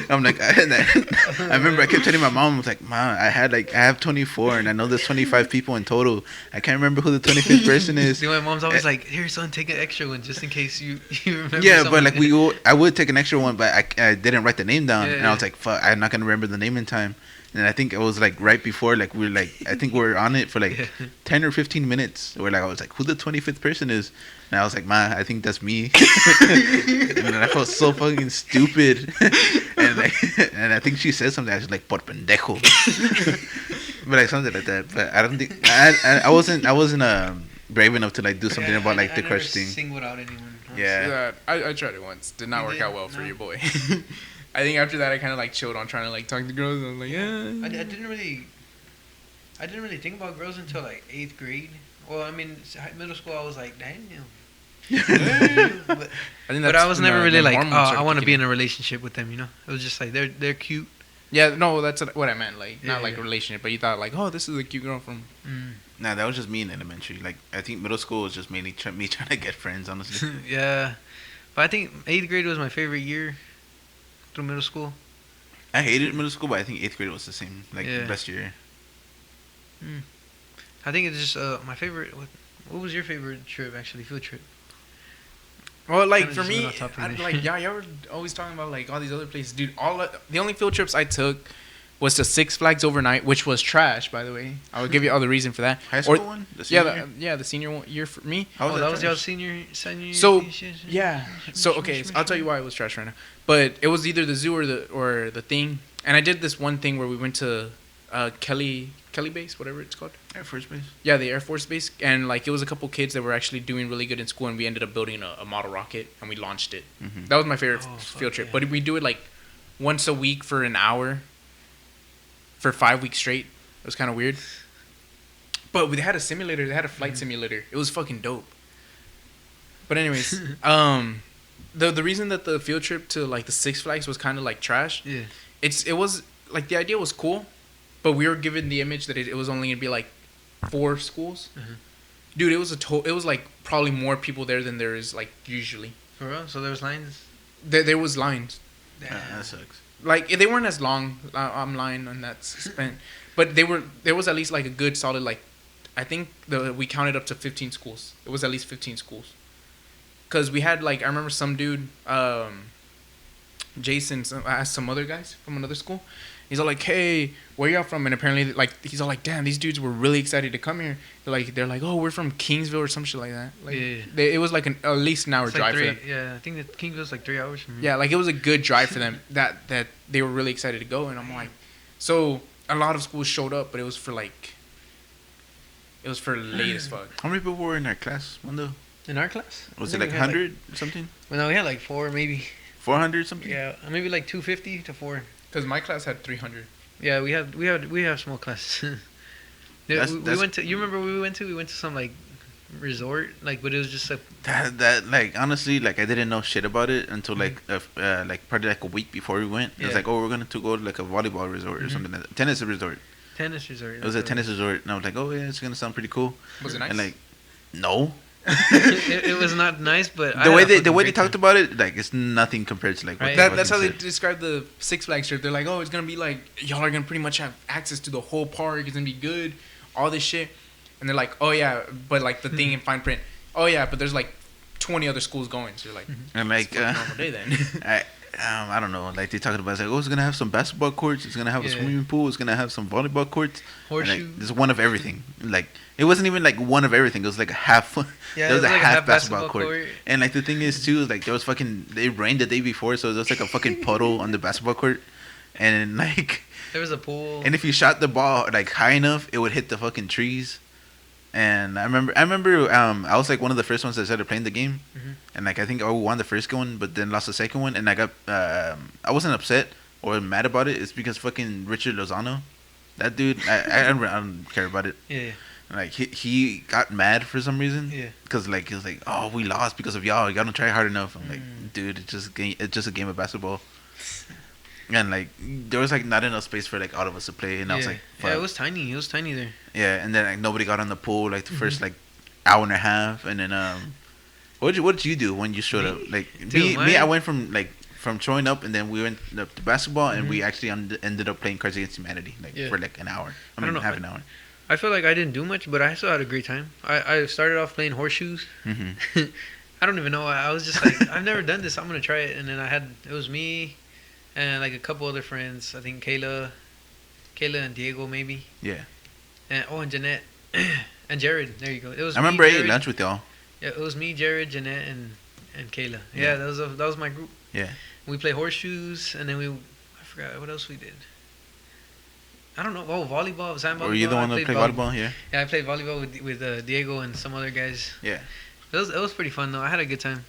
I'm like, I remember I kept telling my mom, I was like, Mom, I have 24, and I know there's 25 people in total. I can't remember who the 25th person is. See, my mom's always like, "Here, son, take an extra one just in case you remember." Yeah, someone." but like I would take an extra one, but I didn't write the name down, Yeah, and I was like, "Fuck, I'm not gonna remember the name in time." And I think it was like right before, like I think we were on it for like Yeah. 10 or 15 minutes. Where like I was like, "Who the 25th person is?" And I was like, "Ma, I think that's me." And then I felt so fucking stupid, and I think she said something. I was like, "Por pendejo," but like something like that. But I don't think I wasn't brave enough to like do something Yeah, about like I the never crush thing. Sing without anyone. Yeah. I tried it once. Did not You work did? out well for No. your boy. I think after that I kind of like chilled on trying to like talk to girls. I was like, yeah. I didn't really think about girls until like 8th grade. Well, I mean, middle school, I was like, damn. But, I think but I was when never the really like, hormones oh, started I want to kicking be in. in a relationship with them. You know, it was just like they're cute. Yeah, no, that's what I meant. Like not Yeah, like yeah. a relationship, but you thought like, oh, this is a cute girl from. Nah, that was just me in elementary. Like, I think middle school was just mainly me trying to get friends, honestly. Yeah, but I think 8th grade was my favorite year through middle school. I hated middle school, but I think 8th grade was the same. Like, Yeah. the best year. I think it's just my favorite. What was your favorite trip? Actually, field trip. Well, like Kinda for just me, went off topic I'd there. like yeah, y'all were always talking about like all these other places, dude. The only field trips I took was to Six Flags overnight, which was trash, by the way. I will give you all the reason for that. High Or- school one? The Yeah, senior year? the senior year for me. How was Oh, that that was your trash? senior. So, Yeah. So okay, I'll tell you why it was trash right now. But it was either the zoo or the thing. And I did this one thing where we went to Kelly Base, whatever it's called. Air Force Base. Yeah, the Air Force Base, and like it was a couple kids that were actually doing really good in school, and we ended up building a model rocket and we launched it. Mm-hmm. That was my favorite Oh, fuck field trip. yeah. But we do it like once a week for an hour for 5 weeks straight. It was kind of weird. But they had a simulator. They had a flight simulator. It was fucking dope. But anyways, the reason that the field trip to like the Six Flags was kind of like trash. Yeah. It was like the idea was cool, but we were given the image that it was only gonna be like 4 schools. Mhm. Dude, it was it was like probably more people there than there is like usually. For real? So there was lines. There was lines. That sucks. Like they weren't as long. I'm lying on that spent, but there was at least like a good solid like, I think we counted up to 15 schools. It was at least 15 schools. Cause we had like I remember some dude, Jason, asked some other guys from another school, He's all like, "Hey, where y'all from?" And apparently, like, he's all like, "Damn, these dudes were really excited to come here." They're like, "Oh, we're from Kingsville or some shit like that." Like, it was like at least an hour It's drive like for them. Yeah, I think that Kingsville's like 3 hours from here. Yeah, like it was a good drive for them. That they were really excited to go, and I'm like, so a lot of schools showed up, but it was for late as fuck. How many people were in our class, Mundo? In our class? Was I it think like we had, 100 something? Well, no, we had like 4 maybe. 400 something? Yeah, maybe like 250 to 4. Because my class had 300. Yeah, we have small classes. Yeah, we went to. You remember where we went to? We went to some like resort, like, but it was just like. That like honestly, like I didn't know shit about it until like probably like a week before we went. It was Yeah. like, oh, we're gonna go to like a volleyball resort or something, like that. Tennis resort. Tennis resort. It was a tennis resort, and I was like, oh yeah, it's gonna sound pretty cool. Was it nice? And like, no. it was not nice, but The way they talked about it, like it's nothing compared to like what Right. they That's how they fucking said. describe the Six Flags trip. They're like, oh, it's gonna be like y'all are gonna pretty much have access to the whole park. It's gonna be good, all this shit. And they're like, oh yeah, but like the thing in fine print, oh yeah, but there's like 20 other schools going. So you're like, And like, it's a fucking normal day then. I don't know. Like they talking about, it's like, oh, it's gonna have some basketball courts. It's gonna have a Yeah. swimming pool. It's gonna have some volleyball courts. And, Horseshoe. like, there's one of everything. Like it wasn't even like one of everything. It was like a half. Yeah, there was it a like half basketball court. And like the thing Mm-hmm. is too, is like there was fucking it rained the day before, so there was like a fucking puddle on the basketball court, and like There was a pool. and if you shot the ball like high enough, it would hit the fucking trees. And I remember I was like one of the first ones that started playing the game, Mhm. and like I think I won the first one, but then lost the second one, and I got I wasn't upset or mad about it. It's because fucking Richard Lozano, that dude, I don't care about it. Yeah, Like he got mad for some reason. yeah. Cause like he was like, oh, we lost because of y'all. Y'all don't try hard enough. I'm like, Mm. dude, it's just a game of basketball. And like there was like not enough space for like all of us to play, and I was Yeah. like, Yeah, fuck. it was tiny. It was tiny there. Yeah, and then like nobody got on the pool like the first Mhm. like hour and a half, and then what did you do when you showed Me? up? Like Dude, me, mine- I went from showing up, and then we went up to basketball, and we Mhm. actually ended up playing Cards Against Humanity like Yeah. for like an hour. I I mean, don't know. half an hour. I feel like I didn't do much, but I still had a great time. I started off playing horseshoes. Mm-hmm. I don't even know. I was just like, I've never done this. I'm gonna try it. And then it was me, and like a couple other friends. I think Kayla and Diego maybe. Yeah, And Jeanette and Jared. There you go. It was. I me, remember I ate Jared- lunch with y'all. Yeah, it was me, Jared, Jeanette, and Kayla. Yeah. Yeah, that was my group. Yeah. We played horseshoes, and then I forgot what else we did. I don't know. Oh, volleyball, sand volleyball. Were you the one I that played played volleyball? Yeah. Yeah, I played volleyball with Diego and some other guys. Yeah. It was pretty fun though. I had a good time.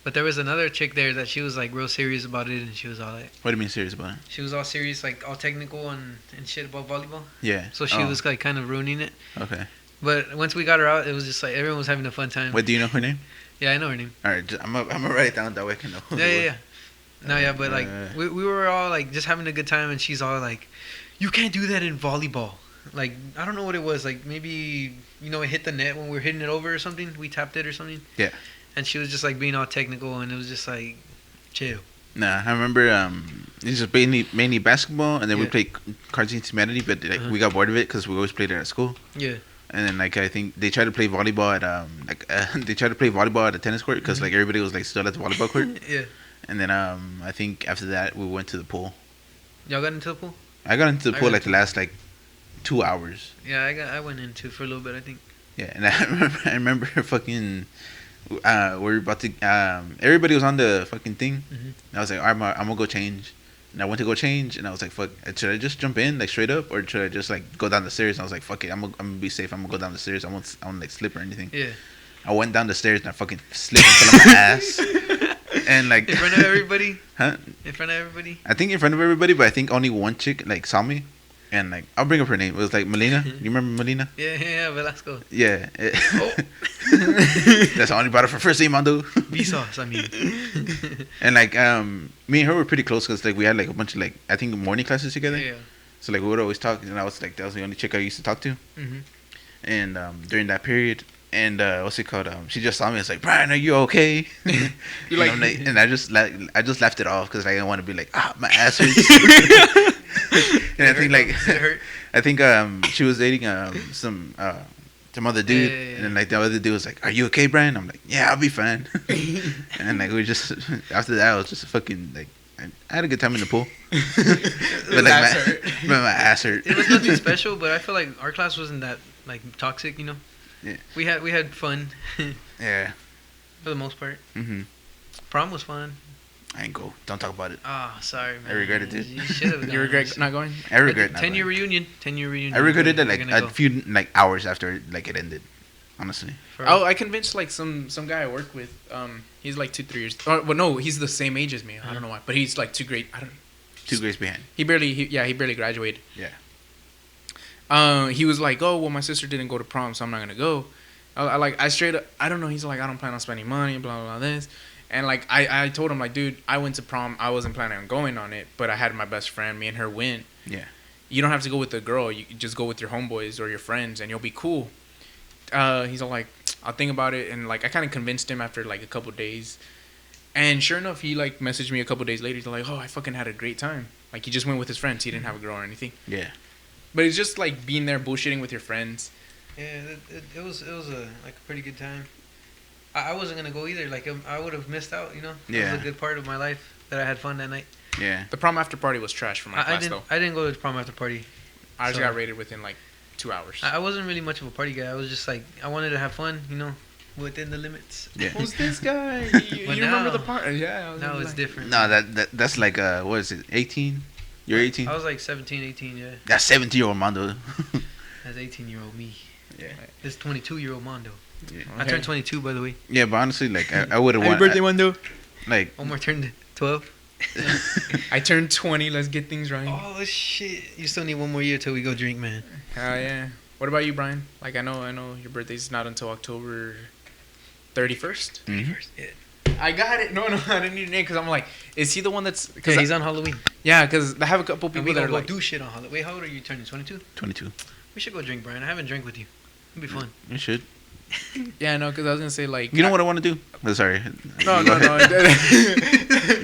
But there was another chick there that she was like real serious about it, and she was all like, What do you mean serious about it? she was all serious, like all technical and shit about volleyball. Yeah. So she Oh, was like kind of ruining it. okay. But once we got her out, it was just like everyone was having a fun time. Wait, do you know her name? Yeah, I know her name. All right, I'm gonna write it down that way I can know. who Yeah, it yeah, was. yeah. No, yeah, but like we were all like just having a good time, and she's all like, "You can't do that in volleyball." Like I don't know what it was. Like maybe it hit the net when we were hitting it over or something. We tapped it or something. Yeah. And she was just like being all technical, and it was just like, chill. Nah, I remember it's just mainly basketball, and then we Yeah. played Cards Against Humanity, but like Uh-huh. we got bored of it because we always played it at school. Yeah. And then like I think they tried to play volleyball at they tried to play volleyball at a tennis court because like everybody was like still at the volleyball court. Yeah. And then I think after that we went to the pool. Y'all got into the pool? I got into the I pool got like the last like 2 hours. Yeah, I went into for a little bit, I think. Yeah, and I remember fucking we're about to everybody was on the fucking thing. Mhm. And I was like, I'm gonna go change. And I went to go change, and I was like, fuck, should I just jump in like straight up, or should I just like go down the stairs? And I was like, fuck it, I'm gonna be safe. I'm gonna go down the stairs. I won't like slip or anything. Yeah. I went down the stairs and I fucking slipped and fell on my ass. And like In front of everybody? huh? In front of everybody? I think in front of everybody, but I think only one chick like saw me, and like I'll bring up her name. It was like Melina. You remember Melina? Yeah, Velasco. Yeah. Oh. That's I only brought her for first name, Mando. Vsauce, I mean. And like me and her were pretty close because like we had like a bunch of like I think morning classes together. Yeah. So like we would always talk, and I was like that was the only chick I used to talk to. Mhm. And during that period, and what's it called? She just saw me. And was like, Brian, are you okay? You're like- and I just laughed it off because I didn't want to be like, my ass hurts. And I think like It hurt. I think she was dating some other dude, Yeah. and then like the other dude was like, "Are you okay, Brian?" I'm like, "Yeah, I'll be fine." And like we just after that, I was just fucking like I had a good time in the pool. But my ass hurt. It was nothing special, but I feel like our class wasn't that like toxic, you know. Yeah. We had fun Yeah. for the most part. Mm-hmm. Prom was fun. I ain't go. Don't talk about it. Ah, sorry, man. I regret it, dude. You should have. You regret not going? I regret not 10-year going. reunion. 10-year reunion. I regretted that We're like gonna a go. few like hours after like it ended. Honestly. For- Oh, I convinced like some guy I work with. He's like 2-3 years. Well, no, he's the same age as me. I don't know why, but he's like 2 grade. I don't. 2 grades behind. He barely graduated. Yeah. He was like, oh well, my sister didn't go to prom, so I'm not gonna go. I straight up, I don't know. He's like, I don't plan on spending money, blah blah blah this, and like I told him like, dude, I went to prom. I wasn't planning on going on it, but I had my best friend. Me and her went. Yeah. You don't have to go with the girl. You just go with your homeboys or your friends, and you'll be cool. He's all like, I'll think about it, and like I kind of convinced him after like a couple days. And sure enough, he like messaged me a couple days later. He's like, oh, I fucking had a great time. Like he just went with his friends. He didn't have a girl or anything. Yeah. But it's just like being there bullshitting with your friends. Yeah, it was a like a pretty good time. I wasn't gonna go either. Like I would have missed out. You know. That Yeah. was a good part of my life that I had fun that night. Yeah. The prom after party was trash for my class though. I didn't go to the prom after party. I just so- got rated within like 2 hours. I wasn't really much of a party guy. I was just like I wanted to have fun. You know, within the limits. Yeah. Who's this guy? You But remember now- the part? Yeah. I was Now like- it's different. No, that's like what is it? 18? You're 18. I was like 17, 18. Yeah, That's 17-year-old Mondo. that's 18-year-old me. Yeah. This 22-year-old Mondo. Yeah. I turned 22, by the way. Yeah, but honestly, like I would have Happy wanted. birthday, Wando. Like Omar turned 12. I turned 20. Let's get things right. Oh shit! You still need one more year till we go drink, man. Hell yeah. What about you, Brian? Like I know your birthday's not until October 31st. mhm. Yeah. I got it. No, I didn't need a name because I'm like, is he the one that's? Cause he's on Halloween. Yeah, because I have a couple And people we that gonna are go like, do shit on Halloween. Wait, how old are you turning? 22? 22. We should go drink, Brian. I haven't drank with you. It'd be fun. You should. yeah, no, because I was gonna say like, You know what I want to do? Oh, sorry. No, Go no, ahead.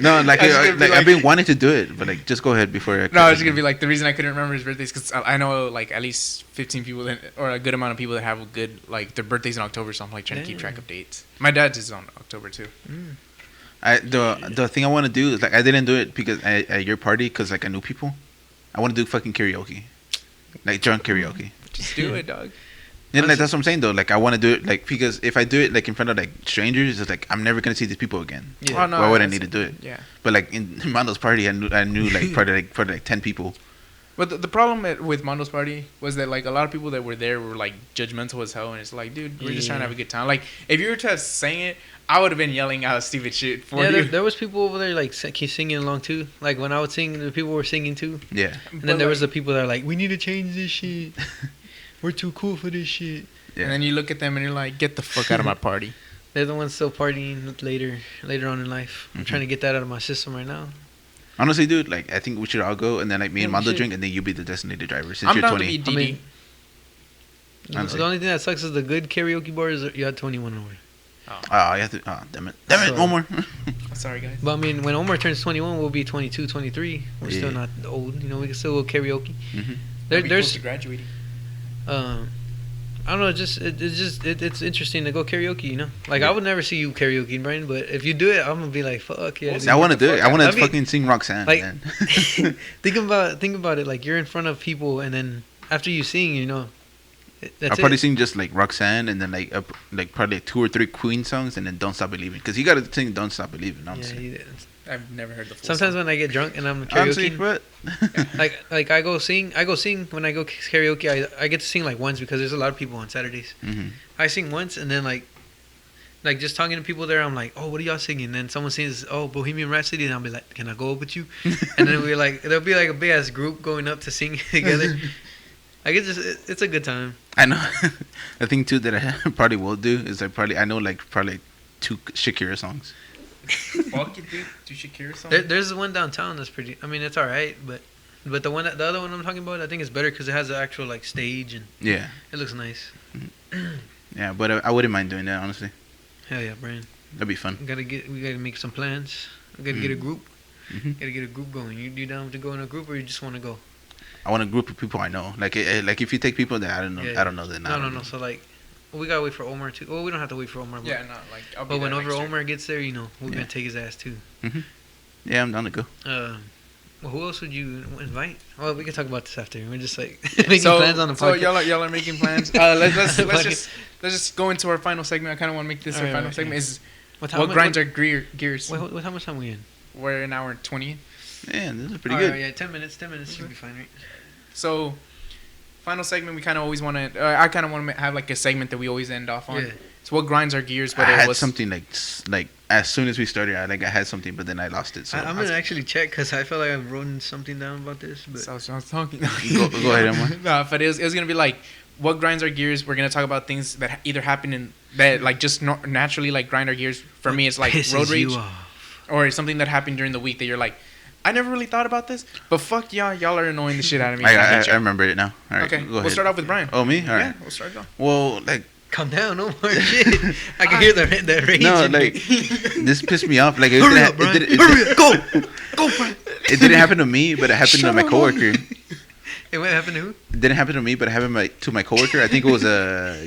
no. No, like, I was gonna be I've been wanting to do it, but like just go ahead before. No, I was gonna be like the reason I couldn't remember his birthdays because I know like at least 15 people that, or a good amount of people that have a good like their birthdays in October, so I'm like trying to keep Damn. track of dates. My dad's is on October too. The thing I want to do is like I didn't do it because at your party because like I knew people. I want to do fucking karaoke, like drunk karaoke. Just do it, dog. And like that's what I'm saying though. Like I want to do it like because if I do it like in front of like strangers, it's like I'm never gonna see these people again. Yeah. Oh, no, Why would I that's- need to do it? Yeah. But like in Mondo's party, I knew like probably 10 people. But the problem with Mondo's party was that like a lot of people that were there were like judgmental as hell, and it's like, dude, we're just trying to have a good time. Like if you were to have sang it, I would have been yelling out stupid shit for Yeah, you. there was people over there like keep singing along too. Like when I would sing, the people were singing too. Yeah. And then there was the people that are like, we need to change this shit. We're too cool for this shit. Yeah. And then you look at them and you're like, get the fuck out of my party. They're the ones still partying later on in life. I'm Mhm. trying to get that out of my system right now. Honestly, dude, like I think we should all go and then like me and Yeah, we Mondo should. drink and then you be the designated driver since I'm you're down to 20. be I DD. mean, Honestly. the only thing that sucks is the good karaoke bars. You had 21 over. Oh, you have to. Oh, damn it, So- one more. Sorry, guys. But I mean, when Omar turns 21, we'll be 22, 23. We're still Yeah. not old. You know, we can still go karaoke. hmm There's to graduating. I don't know. It's interesting to go karaoke. You know, like I would never see you karaoke, Brian. But if you do it, I'm gonna be like, fuck yeah. dude. I want to do it. I want to That'd be- fucking sing Roxanne. like- man. think about it. Like you're in front of people, and then after you sing, you know, that's I'll probably it. sing just like Roxanne and then like probably 2 or 3 Queen songs and then Don't Stop Believing because you gotta sing Don't Stop Believing. Yeah, Honestly, I've never heard the full sometimes song. when I get drunk and I'm honestly, karaoke, what? like I go sing when I go karaoke. I get to sing like once because there's a lot of people on Saturdays. hmm I sing once and then like just talking to people there, I'm like, oh, what are y'all singing? And then someone sings, oh, Bohemian Rhapsody, and I'll be like, can I go up with you? And then we're like, there'll be like a big ass group going up to sing together. Like it's a good time. I know. The thing too that I probably will do is I know like probably 2 Shakira songs. Fuck it, dude. Do Shakira song? There's one downtown that's pretty. I mean, it's all right, but the other one I'm talking about, I think it's better because it has an actual like stage and Yeah, it looks nice. yeah, but I wouldn't mind doing that honestly. Hell yeah, Brian. That'd be fun. We gotta make some plans. We gotta get a group. hmm Gotta get a group going. You down to go in a group or you just want to go? I want a group of people I know. Like if you take people that I don't know, Yeah. I don't know, then I don't No. know. So like, we gotta wait for Omar too. Well, we don't have to wait for Omar. But, Yeah, not like. I'll be but there whenever next year. Omar gets there, you know, we're Yeah. gonna take his ass too. hmm Yeah, I'm down to go. Well, who else would you invite? Well, we can talk about this after. We're just like making plans on the podcast. So y'all are making plans. Let's just go into our final segment. I kind of want to make this our final segment. yeah. Is What what grinds our gears? Wait, how much time we in? We're an hour and 20. Yeah, this is pretty All good. right, yeah, 10 minutes. 10 minutes should be fine, right? So, final segment. We kind of always want to. I kind of want to have like a segment that we always end off on. Yeah. So what grinds our gears? I Whether it had was something like as soon as we started, I had something, but then I lost it. So I'm gonna actually check because I feel like I've written something down about this. But So I was talking. go ahead, Omar. No, but it was gonna be like what grinds our gears. We're gonna talk about things that either happen in that like just naturally like grind our gears. For me, it's like pisses road rage, you off? or something that happened during the week that you're like, I never really thought about this, but fuck y'all are annoying the shit out of me. I remember it now. All right, Okay, go we'll ahead. start off with Brian. Oh, me? All Yeah, right. we'll start off. Well, like, Calm down, no more shit. I can hear the rage. no, in like, me. this pissed me off. Like, it, Hurry didn't, up, Brian. it, didn't, Hurry up. Go, Brian. it didn't happen to me, but it happened to my coworker. Hey, what happened to who? It didn't happen to me, but it happened to my coworker. I think it was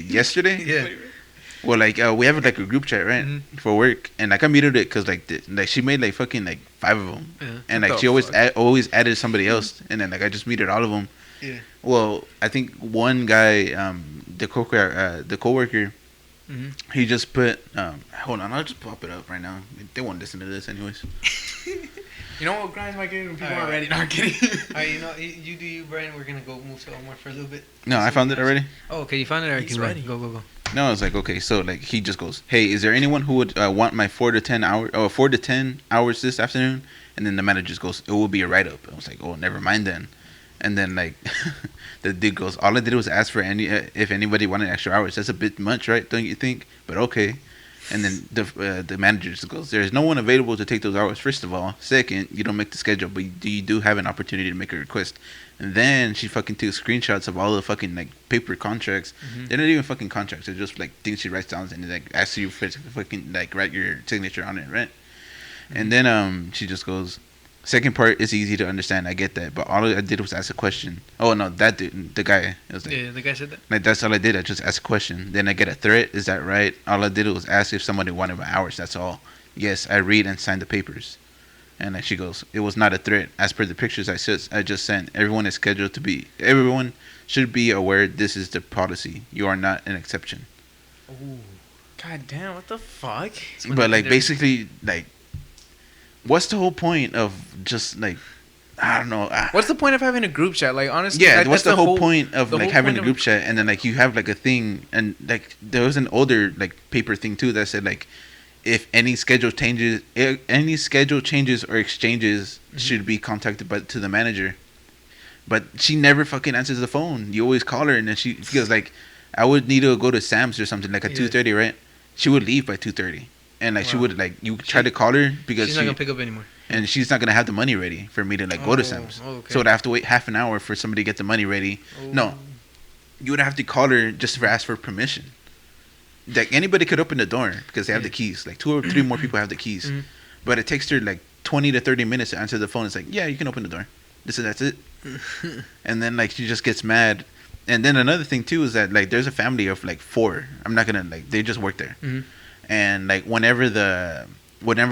yesterday. Yeah. Well, like, we have like a group chat, right, for work, and like I muted it because like she made like fucking like 5 of them, Yeah. and What like the she always fuck? always added somebody else, and then like I just muted all of them. Yeah. Well, I think one guy, the coworker, Mhm. he just put. Hold on, I'll just pop it up right now. They won't listen to this anyways. You know what grinds my gears when people All aren't right. ready? No, I'm kidding. All right, you know, you do you, Brian. We're gonna go move to Omar for a little bit. No, I found it already. Oh, okay, you found it. All right, He's keep ready. going. Go. No, I was like, okay, so like he just goes, hey, is there anyone who would want my 4 to 10 hours this afternoon? And then the manager just goes, it will be a write up. I was like, oh, never mind then. And then like the dude goes, all I did was ask for if anybody wanted extra hours. That's a bit much, right? Don't you think? But okay. And then the manager just goes, there is no one available to take those hours. First of all, second, you don't make the schedule, but you do have an opportunity to make a request. And then she fucking took screenshots of all the fucking like paper contracts. They're not even fucking contracts. They're just like things she writes down and like asks you for fucking like write your signature on it, right? And then she just goes, second part is easy to understand. I get that, but all I did was ask a question. Oh no, that dude, the guy. It was like, Yeah, the guy said that. like that's all I did. I just asked a question. Then I get a threat. Is that right? All I did was ask if somebody wanted my hours. That's all. Yes, I read and sign the papers. And then she goes, it was not a threat. As per the pictures I just sent, everyone should be aware this is the policy. You are not an exception. Ooh. God damn, what the fuck? when But they- like they're- basically like, what's the whole point of just like, I don't know. What's the point of having a group chat? Like honestly, Yeah, that- what's that's the whole point of the like whole having point a of- group chat and then like you have like a thing and like there was an older like paper thing too that said like if any schedule changes or exchanges should be contacted to the manager. But she never fucking answers the phone. You always call her and then she feels like I would need to go to Sam's or something like at Yeah. 2:30, right? She would leave by 2:30. And like she Wow. would like you try to call her because she's not gonna pick up anymore. and she's not gonna have the money ready for me to like go to Oh, Sam's. okay. So I'd have to wait half an hour for somebody to get the money ready. No, you would have to call her just for ask for permission. Like anybody could open the door because they have the keys. Like 2 or 3 more people have the keys, Mhm. but it takes her like 20 to 30 minutes to answer the phone. It's like, yeah, you can open the door. That's it. And then like she just gets mad. And then another thing too is that like there's a family of like 4. I'm not gonna like they just work there. Mhm. And like whenever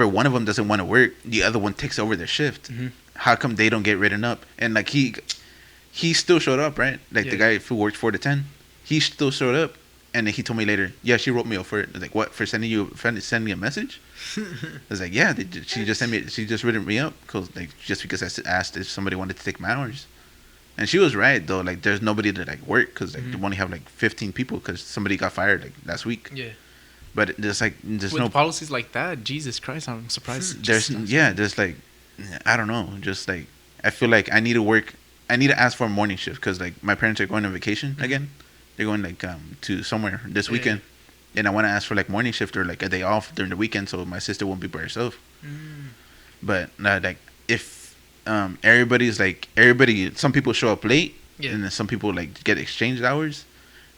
one of them doesn't want to work, the other one takes over their shift. Mhm. How come they don't get written up? And like he still showed up, right? Like the Yeah. guy who worked 4 to 10, he still showed up. And then he told me later, yeah, she wrote me up for it. I was like, what, for sending me a message? I was like, yeah, she just written me up just because I asked if somebody wanted to take my hours. And she was right though. Like, there's nobody to like work because like they only have like 15 people because somebody got fired like last week. Yeah. But there's With no policies like that, Jesus Christ, I'm surprised. there's like I don't know. Just like I feel like I need to ask for a morning shift because like my parents are going on vacation again. They're going like to somewhere this Yeah. weekend, and I want to ask for like morning shift or like a day off during the weekend so my sister won't be by herself. But like if some people show up late, Yeah. and then some people like get exchanged hours,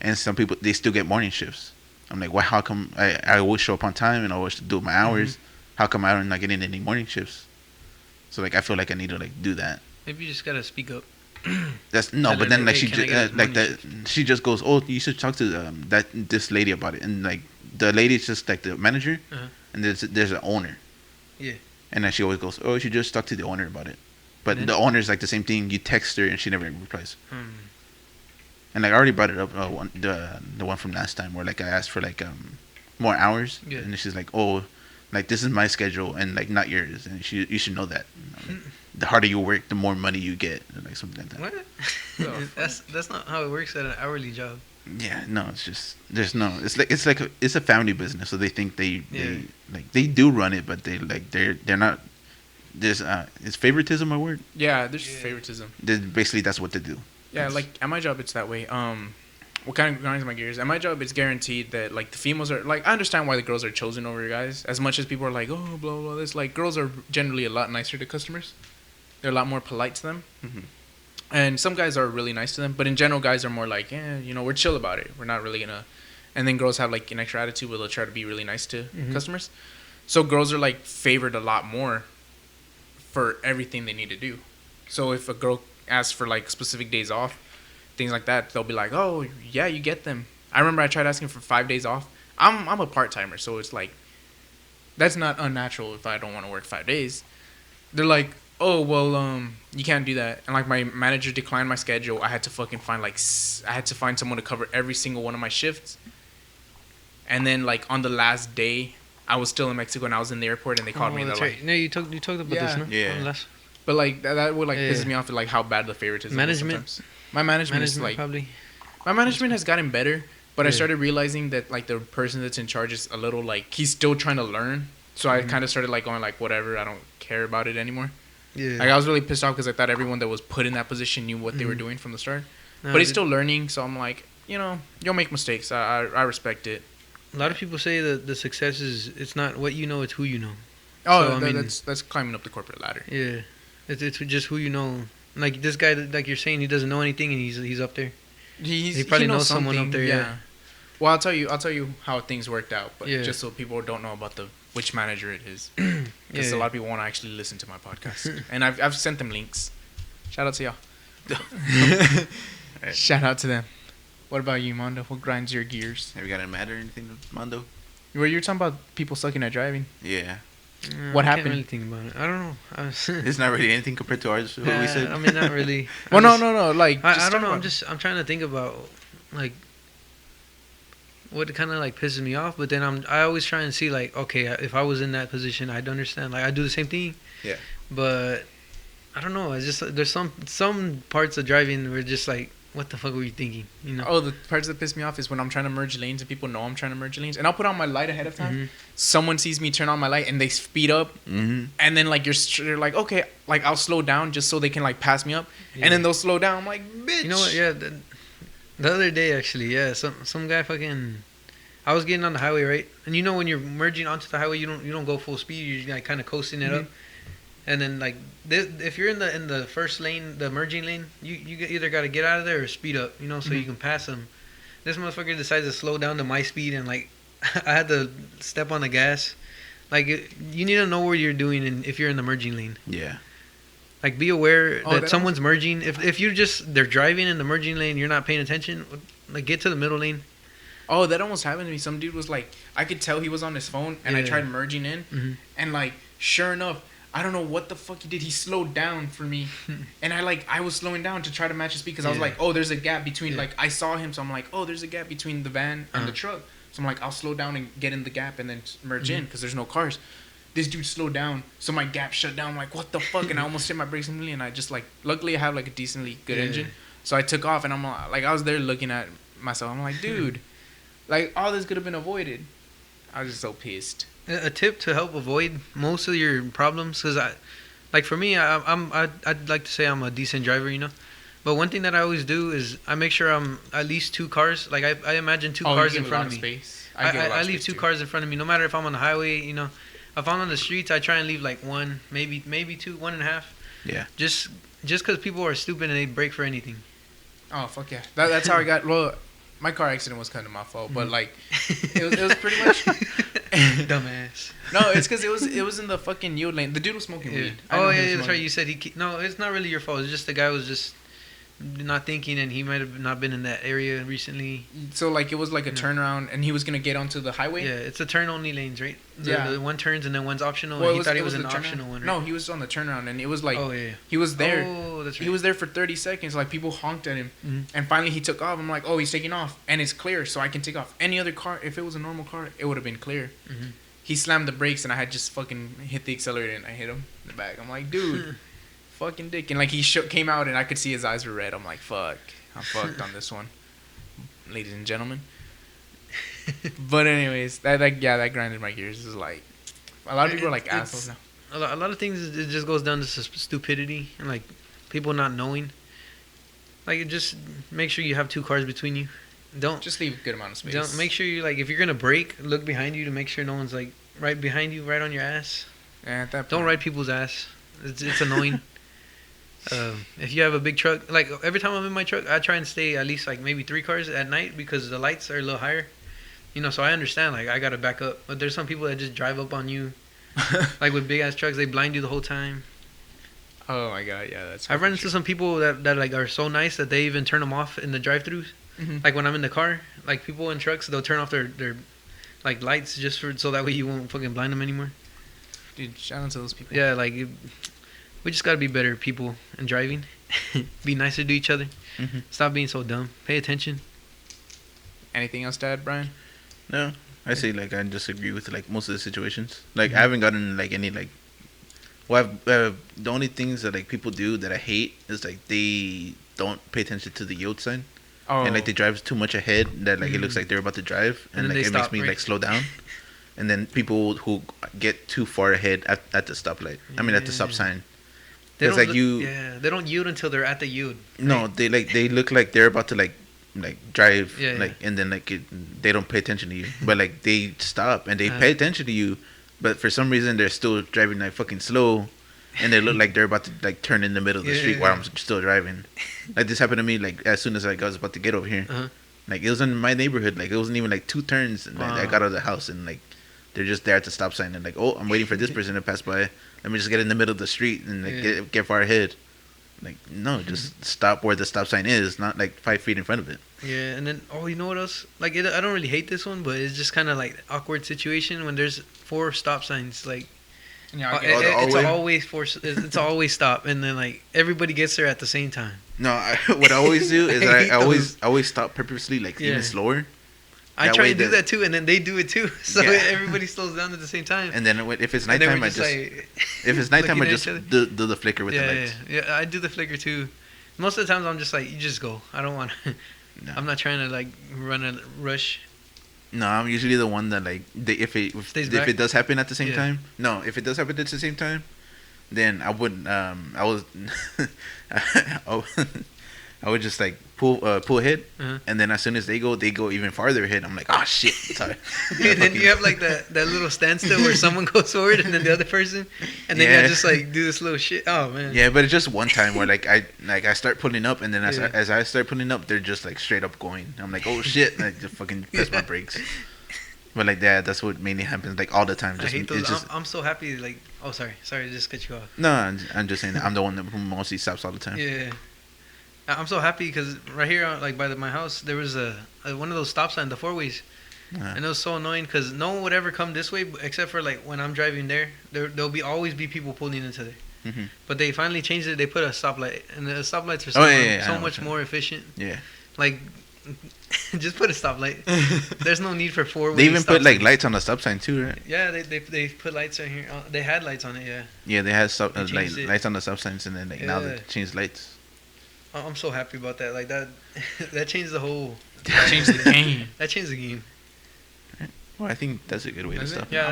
and some people they still get morning shifts. I'm like, why? How come I always show up on time and I always do my hours? How come I'm not getting any morning shifts? So like I feel like I need to like do that. Maybe you just gotta speak up. That's no, Tell but her, then like "Hey, she can I just get like morning that she just goes, oh, you should talk to this lady about it, and like the lady's just like the manager, Uh-huh. and there's an owner. Yeah. And then she always goes, "Oh, you should just talk to the owner about it." But Then- the owner's like the same thing. You text her and she never replies. Hmm. And like I already brought it up, the one from last time where like I asked for like more hours, Yeah. and she's like, "Oh, like this is my schedule and like not yours, and you should know that. You know, like, the harder you work, the more money you get, or, like something like that." What? Oh, That's not how it works at an hourly job. Yeah, no, it's just there's no. It's a family business, so they think Yeah. they do run it, but they're not. There's is favoritism a word? Yeah, there's Yeah. favoritism. Basically, that's what they do. Yeah, It's- like at my job, it's that way. What kind of grinds my gears? At my job, it's guaranteed that like the females are like I understand why the girls are chosen over guys. As much as people are like, oh, blah blah, this like girls are generally a lot nicer to customers. They're a lot more polite to them, Mhm. and some guys are really nice to them. But in general, guys are more like, yeah, you know, we're chill about it. We're not really gonna. And then girls have like an extra attitude where they'll try to be really nice to Mhm. customers. So girls are like favored a lot more for everything they need to do. So if a girl asks for like specific days off, things like that, they'll be like, "Oh, yeah, you get them." I remember I tried asking for 5 days off. I'm a part timer, so it's like that's not unnatural if I don't want to work 5 days. They're like, "Oh, well, you can't do that." And like my manager declined my schedule. I had to fucking find I had to find someone to cover every single one of my shifts. And then like on the last day, I was still in Mexico and I was in the airport and they called me and they're That's like, right. No, you talked about this, Yeah. no? Yeah. On the last- but like that would like Yeah. pisses me off at like how bad the favoritism is Management? sometimes. My management is Management like probably. my management has gotten better, but I Yeah. started realizing that like the person that's in charge is a little like he's still trying to learn. So I Mhm. kind of started like going like whatever, I don't care about it anymore. Yeah. Like I was really pissed off because I thought everyone that was put in that position knew what they were Mhm. doing from the start. No, But he's dude, still learning, so I'm like, you know, you'll make mistakes. I respect it. A lot of people say that the success is it's not what you know, it's who you know. Oh, So, I mean- that's climbing up the corporate ladder. Yeah. It's just who you know. Like this guy, like you're saying, he doesn't know anything, and he's up there. He probably knows someone up there, yeah. Well, I'll tell you how things worked out, but Yeah. just so people don't know about which manager it is, because Yeah. a lot of people want to actually listen to my podcast, and I've sent them links. Shout out to y'all. Shout out to them. What about you, Mondo? What grinds your gears? Have you gotten mad or anything, Mondo? Where you're talking about people sucking at driving. Yeah, What I happened? Can't really think about it. I don't know. I was, it's not really anything compared to ours. What we said. I mean, not really. Well, I no. Like, I just don't talk know. about I'm trying to think about like what kind of like pisses me off. But then I always try and see like, okay, if I was in that position, I'd understand. Like I do the same thing. Yeah. But I don't know. It's just there's some parts of driving where just like, what the fuck were you thinking? You know. Oh, the parts that piss me off is when I'm trying to merge lanes and people know I'm trying to merge lanes, and I'll put on my light ahead of time. Mhm. Someone sees me turn on my light and they speed up, Mm-hmm. and then like you're like, okay, like I'll slow down just so they can like pass me up, Yeah. and then they'll slow down. I'm like, bitch. You know what? Yeah. The other day, actually, yeah, some guy fucking. I was getting on the highway, right? And you know when you're merging onto the highway, you don't go full speed. You're like kind of coasting it up. And then like if you're in the first lane, the merging lane, you either got to get out of there or speed up, you know, so you Mhm. can pass them. This motherfucker decides to slow down to my speed, and like I had to step on the gas. Like you need to know what you're doing, and if you're in the merging lane. Yeah. Like, be aware Oh, that that someone's merging. If you they're driving in the merging lane, you're not paying attention. Like, get to the middle lane. Oh, that almost happened to me. Some dude was like, I could tell he was on his phone, and I Yeah. tried merging in, Mhm. and like, sure enough, I don't know what the fuck he did. He slowed down for me, and I was slowing down to try to match his speed because I was Yeah. like, oh, there's a gap between. Yeah. Like, I saw him, so I'm like, oh, there's a gap between the van and the Uh-huh. truck. So I'm like, I'll slow down and get in the gap and then merge in Mhm. because there's no cars. This dude slowed down, so my gap shut down. I'm like, what the fuck? And I almost hit my brakes immediately, and I just like, luckily I have like a decently good Yeah. engine, so I took off, and I'm like, I was there looking at myself. I'm like, dude, like all this could have been avoided. I was just so pissed. A tip to help avoid most of your problems, because like for me, I'd like to say I'm a decent driver, you know. But one thing that I always do is I make sure I'm at least 2 cars. Like I imagine 2 cars in front of me. Space. I leave 2 cars in front of me, no matter if I'm on the highway, you know. If I'm on the streets, I try and leave like 1, maybe 2, 1.5. Yeah. Just because people are stupid and they break for anything. Oh fuck yeah! That's how I got. Well, my car accident was kind of my fault, but like, it was pretty much. Dumbass. No, it's because it was in the fucking yield lane. The dude was smoking Yeah. weed. I know Oh he yeah, was that's right. smoking. You said no, it's not really your fault. It's just the guy was just not thinking, and he might have not been in that area recently. So like it was like a No. turnaround, and he was gonna get onto the highway. Yeah, it's a turn only lanes, right? Yeah. The one turns and then one's optional. Well, and he thought it was the an turnaround. optional one. Right? No, he was on the turnaround, and it was like Oh yeah. he was there. Oh, that's right. He was there for 30 seconds. Like people honked at him, Mhm. and finally he took off. I'm like, oh, he's taking off, and it's clear, so I can take off. Any other car, if it was a normal car, it would have been clear. Mhm. He slammed the brakes, and I had just fucking hit the accelerator, and I hit him in the back. I'm like, dude, fucking dick, and like he came out, and I could see his eyes were red. I'm like, fuck, I'm fucked on this one, ladies and gentlemen. But anyways, that grinded my gears. Is like a lot of people are like It's- assholes now. A lot of things, it just goes down to stupidity and like people not knowing. Like, just make sure you have two cars between you. Don't Just leave a good amount of space. don't make sure you, like, if you're gonna brake, look behind you to make sure no one's like right behind you, right on your ass. Yeah, at that point. Don't ride people's ass. It's annoying. If you have a big truck, like every time I'm in my truck, I try and stay at least like maybe 3 cars at night because the lights are a little higher. You know, so I understand, like, I gotta back up. But there's some people that just drive up on you, like with big ass trucks. They blind you the whole time. Oh my god, yeah, that's. I've run into some people that like are so nice that they even turn them off in the drive-throughs. Mhm. Like when I'm in the car, like people in trucks, they'll turn off their like lights just for so that way you won't fucking blind them anymore. Dude, shout out to those people. Yeah, like we just gotta be better people in driving. Be nicer to each other. Mhm. Stop being so dumb. Pay attention. Anything else to add, Brian? No, I say like I disagree with like most of the situations. Like Mhm. I haven't gotten like any like. Well, the only things that like people do that I hate is like they don't pay attention to the yield sign, Oh, and like they drive too much ahead that like it looks Mm. like they're about to drive, And and, then like they it makes stop, me right? like slow down. And then people who get too far ahead at the stoplight. I mean at the stop Yeah. sign. They It's don't like you. Yeah, they don't yield until they're at the yield. No, right? they look like they're about to like drive Yeah, like and then like they don't pay attention to you, but like they stop and they Uh-huh. pay attention to you, but for some reason they're still driving like fucking slow, and they look like they're about to like turn in the middle of the street while I'm still driving. Like this happened to me like as soon as I was about to get over here. Uh-huh. Like it was in my neighborhood, like it wasn't even like 2 turns, and like, I Wow. got out of the house and like they're just there at the stop sign and like, oh, I'm waiting for this person to pass by. Let me just get in the middle of the street and like Yeah. get far ahead. Like no, just stop where the stop sign is, not like 5 feet in front of it. Yeah, and then you know what else? Like I don't really hate this one, but it's just kind of like awkward situation when there's 4 stop signs. Like yeah, get it. it's Always? always it's always stop, and then like everybody gets there at the same time. No, what I always do is I hate I always stop purposely like Yeah. even slower, I That try way and do the- that too, and then they do it too. So Yeah. everybody slows down at the same time. and then if it's And then nighttime, we're I just like, if it's nighttime, I looking at just each other. do the flicker with the yeah, lights. yeah, I do the flicker too. Most of the times I'm just like, you just go. I don't want. No. I'm not trying to like run a rush. No, I'm usually the one that like Stays if back? it does happen at the same Yeah. time. No, if it does happen at the same time, then I wouldn't. I was I would just like pull ahead, Uh-huh. and then as soon as they go even farther ahead. I'm like, oh shit, sorry. And then you have like that little standstill where someone goes forward and then the other person, and then Yeah. you just like do this little shit. Oh man. Yeah, but it's just one time where like I start pulling up, and then Yeah. as I start pulling up, they're just like straight up going. I'm like, oh shit, and I just fucking press my brakes. But like that's what mainly happens like all the time. I Just, hate those. it's just I'm so happy. Like, oh sorry, to just cut you off. no, I'm just saying that I'm the one who mostly stops all the time. Yeah. I'm so happy because right here, like by my house, there was a one of those stop signs, the 4-ways, Uh, and it was so annoying because no one would ever come this way except for like when I'm driving there. There'll be always be people pulling into there. mhm. But they finally changed it. They put a stoplight, and the stoplights are Oh, yeah, I so know much what more efficient. Yeah, Like, just put a stoplight. There's no need for 4-way. they even stop put like signs. lights on the stop sign too, right? Yeah, they put lights on here. They had lights on it. Yeah. Yeah, they had They like changed it. lights on the stop signs, and then like now they Yeah. changed lights. I'm so happy about that. Like that, that changed the whole. Change the game. That changed the game. Well, I think that's a good way to Is it? stop. Yeah.